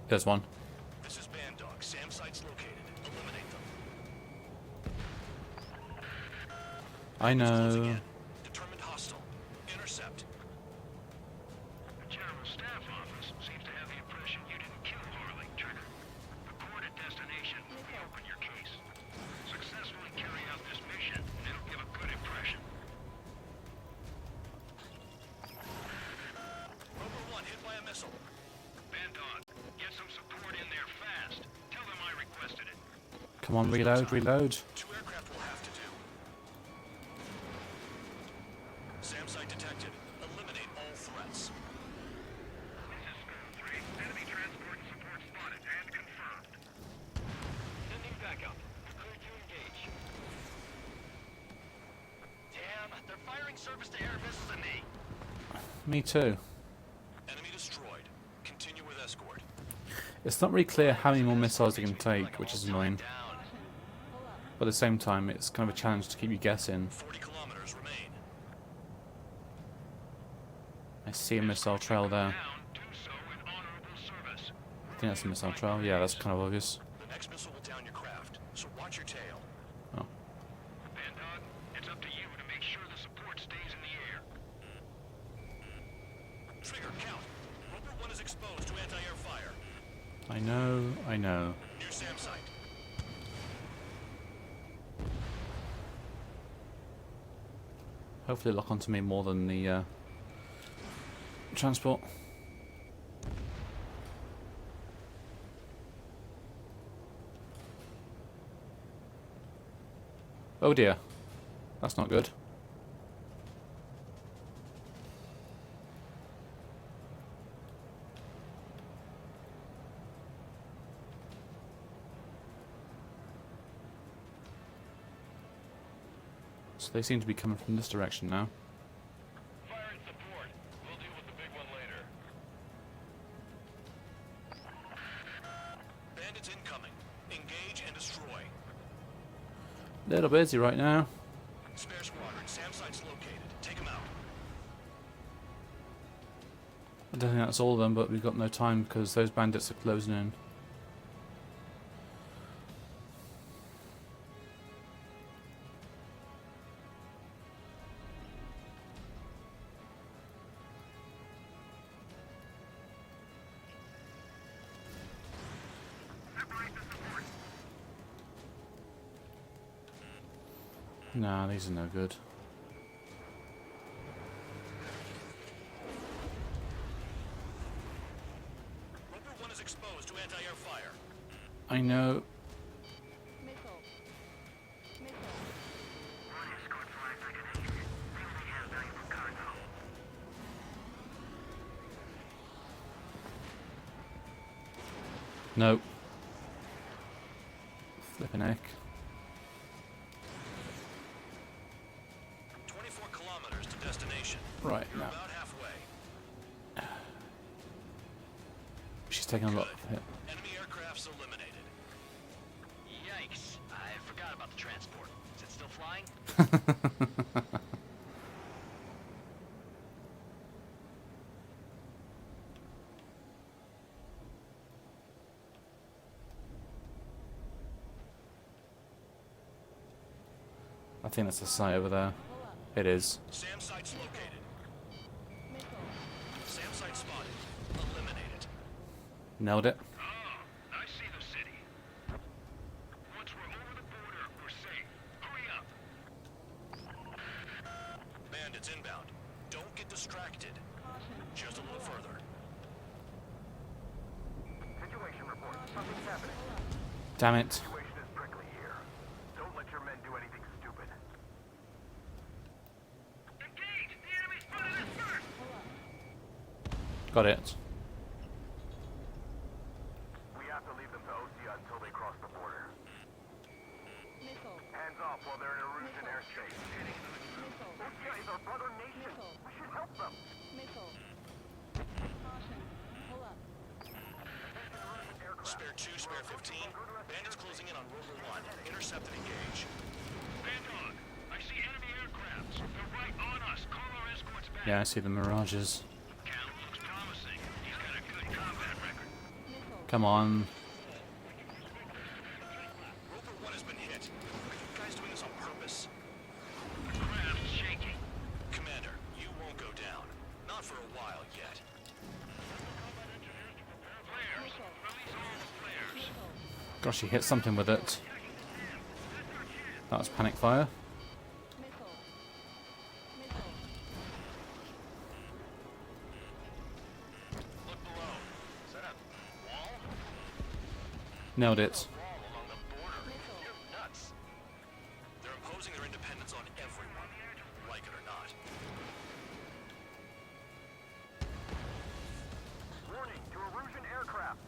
There's one. This is Band Dog. SAM site's located. Eliminate them. I know. Determined hostile. Intercept. The General Staff Office seems to have the impression you didn't kill Harley, Trigger. Report at destination. We open your case. Successfully carry out this mission, and it'll give a good impression. Rover 1 hit by a missile. Bandog, get some support in there fast. Tell them I requested it. Come on, reload, reload. 2 aircraft will have to do. SAM site detected. Eliminate all threats. This is School 3. Enemy transport and support spotted and confirmed. Sending backup. Clear to engage. Damn, they're firing surface-to-air missiles at me. Me too. Enemy destroyed. Continue with escort. It's not really clear how many more missiles they can take, which is annoying. Down. But at the same time, it's kind of a challenge to keep you guessing. 40 kilometers remain. I see a missile trail there. Down, do so in honorable service. I think that's a missile trail. Yeah, that's kind of obvious. The next missile will down your craft, so watch your tail. Oh. Bandog, it's up to you to make sure the support stays in the air. Trigger, count. Rover 1 is exposed to anti-air fire. I know, I know. New SAM site. Hopefully lock onto me more than the transport. Oh dear. That's not good. So they seem to be coming from this direction now. Fire and support. We'll deal with the big one later. Bandits incoming. Engage and destroy. Little busy right now. Spare squadron. SAM site's located. Take them out. I don't think that's all of them, but we've got no time because those bandits are closing in. Nah, these are no good. Rover 1 is exposed to anti-air fire. I know. Missile. Missile. One escort flies like an idiot. Everything has valuable cargo. No. Flippin' heck. 24 kilometers to destination. Right, You're now. about halfway. She's taking a lot of hit. Enemy aircraft's eliminated. Yikes. I forgot about the transport. Is it still flying? I think that's the site over there. It is. SAM site's located. Missile. SAM site spotted. Eliminated. Nailed it. Oh, I see the city. Once we're over the border, we're safe. Hurry up. Bandits inbound. Don't get distracted. Just a little further. Situation report. Something's happening. Damn it. Situation is prickly here. Don't let your men do anything stupid. Engage! The enemy spotted us first! Got it. We have to leave them to Osea until they cross the border. Missile. Hands off while they're in Erusian airspace. Missile. Osea is our brother nation. Missile. We should help them. Missile. Caution. Pull up. Spare 2, spare 15. Bandits closing in on Rover 1. Intercept and engage. Bandog, I see enemy aircrafts. They're right on us. Call our escorts back. Yeah, I see the mirages. Cal looks promising. He's got a good combat record. Missile. Come on. Roper 1 has been hit. Are you guys doing this on purpose? The craft's shaking. Commander, you won't go down. Not for a while yet. Flares. Release all the flares. Gosh, he hit something with it. That was panic fire. Look below. Is that a wall? Nailed it. Wall along the border. You're nuts. They're imposing their independence on everyone, like it or not. Warning to Erusian aircraft.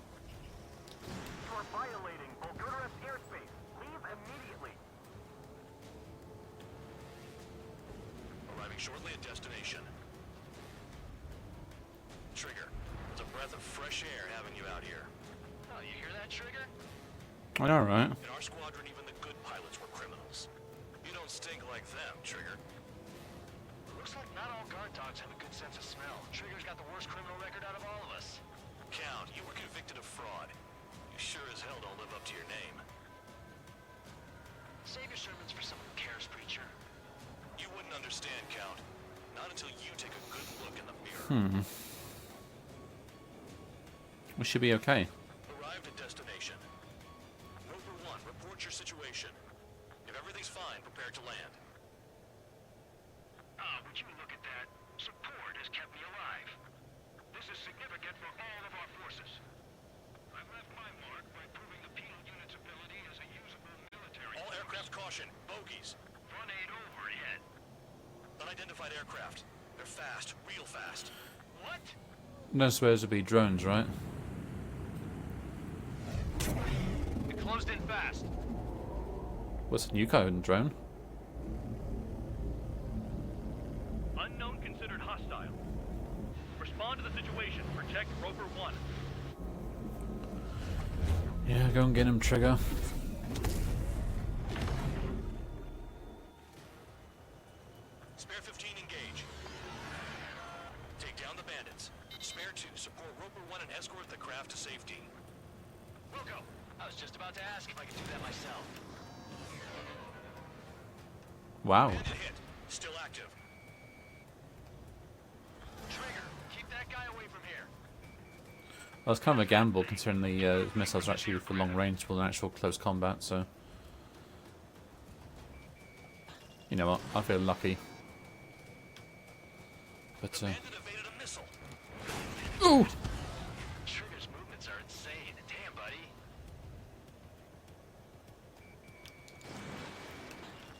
You are violating Volgurus airspace. Leave immediately. Arriving shortly at destination. Trigger, it's a breath of fresh air having you out here. Oh, you hear that, Trigger? I know, right? In our squadron, even the good pilots were criminals. You don't stink like them, Trigger. Looks like not all guard dogs have a good sense of smell. Trigger's got the worst criminal record out of all of us. Count, you were convicted of fraud. You sure as hell don't live up to your name. Save your sermons for someone who cares, preacher. You wouldn't understand, Count. Not until you take a good look in the mirror. We should be okay. Arrived at destination. Roper 1, report your situation. If everything's fine, prepare to land. Would you look at that? Support has kept me alive. This is significant for all of our forces. I've left my mark by proving the penal unit's ability as a usable military. All aircraft caution. Bogies. Fun ain't over yet. Unidentified aircraft. They're fast. Real fast. What? No swears would be drones, right? It closed in fast. What's a new kind of drone? Unknown considered hostile. Respond to the situation. Protect Roper 1. Yeah, go and get him, Trigger. Spare 15, engage. Take down the bandits. Spare 2, support Roper 1 and escort the craft to safety. Wilco, I was just about to ask if I could do that myself. Wow. Bandit hit. Still active. Trigger, keep that guy away from here. Well, it's kind of a gamble considering the missiles are actually for long range for an actual close combat, so... You know what, I feel lucky. But, Bandit evaded a missile. Ooh! Trigger's movements are insane. Damn, buddy.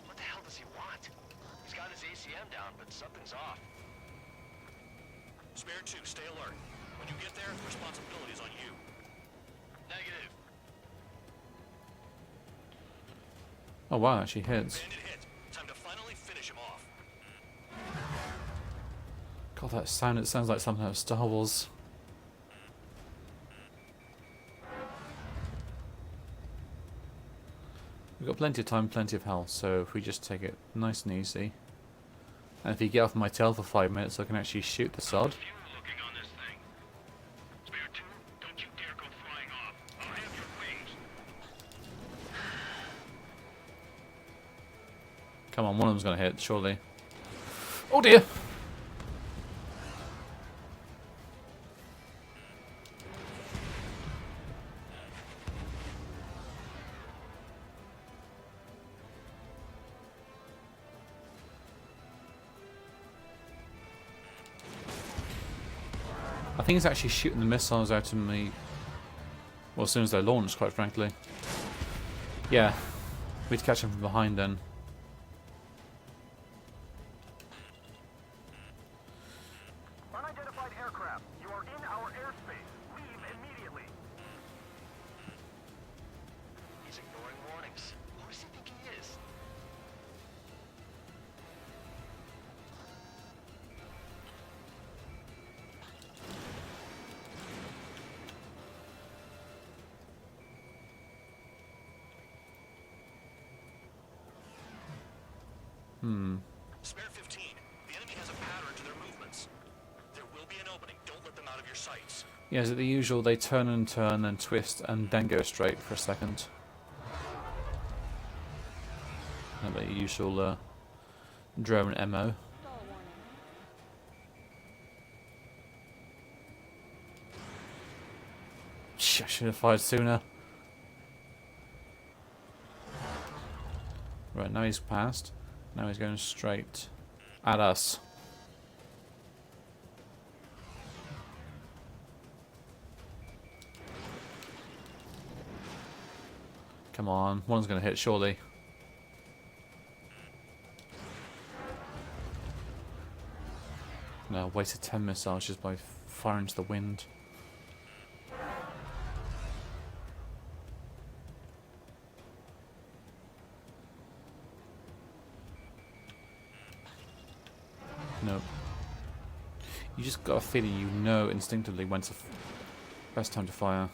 What the hell does he want? He's got his ACM down, but something's off. Spare 2, stay alert. When you get there, the responsibility's on you. Negative. Oh wow, actually hits. Bandit hit. Time to finally finish him off. God, that sound, it sounds like something out of Star Wars. We've got plenty of time, plenty of health, so if we just take it nice and easy. And if you get off my tail for 5 minutes, I can actually shoot the sod. Fuel looking on this thing. Spare 2, don't you dare go flying off. I'll have your wings. Come on, one of them's gonna hit, surely. Oh dear! I think it's actually shooting the missiles out of me. Well, as soon as they're launched, quite frankly. Yeah, we need to catch them from behind then. Unidentified aircraft. You are in our airspace. Leave immediately. He's ignoring warnings. Who does he think he is? Spare 15. The enemy has a pattern to their movements. There will be an opening. Don't let them out of your sights. Yeah, is it the usual they turn and turn and twist and then go straight for a second? Not the usual drone MO. I should have fired sooner. Right, now he's passed. Now he's going straight at us. Come on, one's going to hit surely. No, wasted 10 missiles just by firing into the wind. Nope. You just got a feeling you know instinctively when's the best time to fire.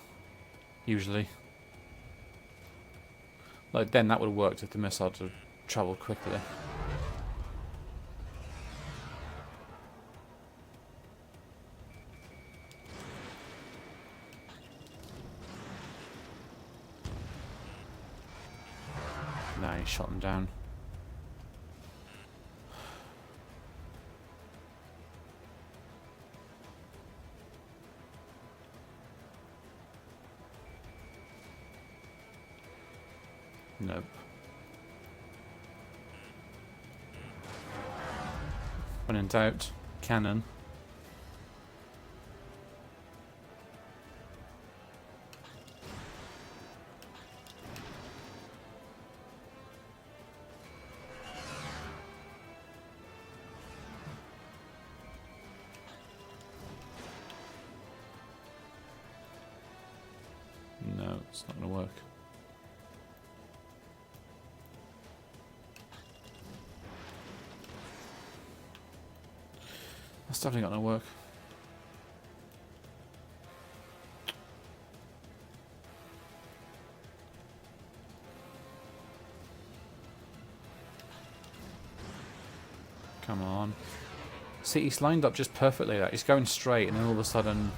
Usually. Like then that would have worked if the missile had travelled quickly. Nah, he shot him down. Nope. When in doubt, cannon. No, it's not going to work. That's definitely not going to work. Come on. See, he's lined up just perfectly. Like, he's going straight, and then all of a sudden,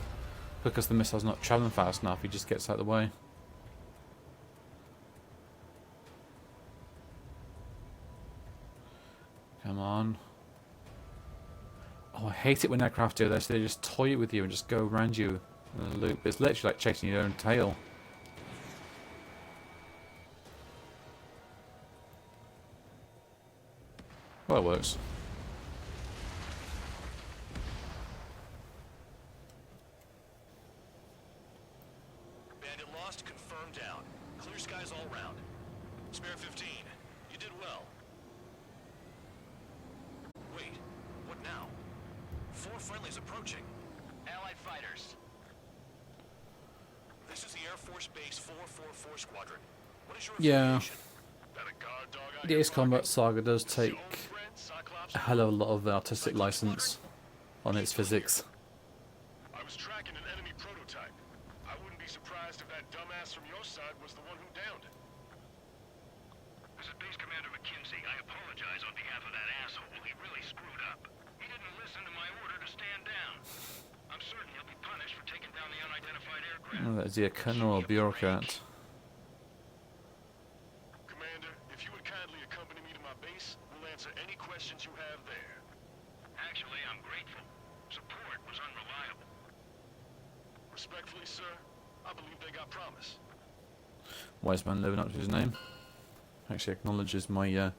because the missile's not travelling fast enough, he just gets out of the way. Come on. Oh, I hate it when aircraft do this. They just toy with you and just go around you in a loop. It's literally like chasing your own tail. Well, it works. Bandit lost, confirmed down. Clear skies all round. Spare 15. You did well. Wait, what now? 4 friendlies approaching. Allied fighters. This is the Air Force Base 444 Squadron. What is your Yeah. affiliation? That a guard dog out The here Ace Combat barking? Saga does This is your take own friend, Cyclops? a hell of a lot of artistic license on its physics. I was tracking an enemy prototype. I wouldn't be surprised if that dumbass from your side was the one who downed it. This is Base Commander McKenzie. I apologize on behalf of that asshole. He really screwed up. He didn't listen to my order to stand down. I'm certain he'll be punished for taking down the unidentified aircraft. Oh, is he a colonel or a bureaucrat? Commander, if you would kindly accompany me to my base, we'll answer any questions you have there. Actually, I'm grateful. Support was unreliable. Respectfully, sir, I believe they got promise. Wise man living up to his name. Actually acknowledges my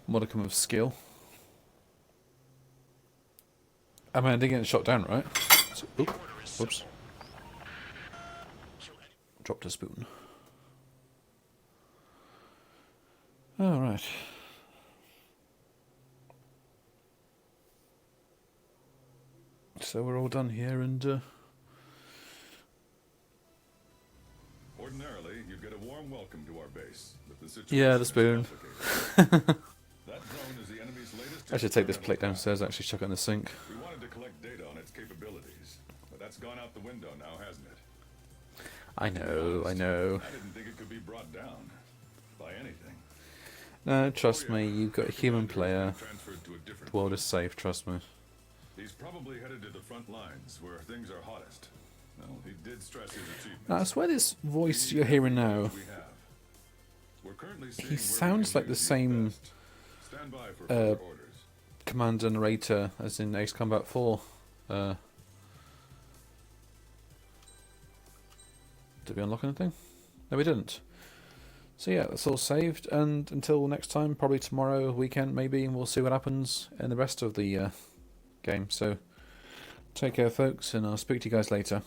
modicum of skill. I mean, I did get shot down, right? So, oop, whoops. Dropped a spoon. Alright. So we're all done here and Ordinarily, you'd get a warm welcome to our base, but the situation yeah, the is spoon. complicated. That zone is the enemy's latest I should take this experimental plate power. downstairs and actually chuck it in the sink. We wanted to collect data on its capabilities, but that's gone out the window now, hasn't it? I know, I know. I didn't think it could be brought down by anything. No, trust me, you've got a human player. Transferred to a different The world is safe, trust me. He's probably headed to the front lines, where things are hottest. Well, he did stress his achievements. Now, I swear this voice you're hearing now, We have. We're currently seeing he where we sounds can like the use these same best. Stand by for further orders. commander narrator as in Ace Combat 4. Did we unlock anything? No, we didn't. So yeah, that's all saved, and until next time, probably tomorrow, weekend maybe, and we'll see what happens in the rest of the game. So take care, folks, and I'll speak to you guys later.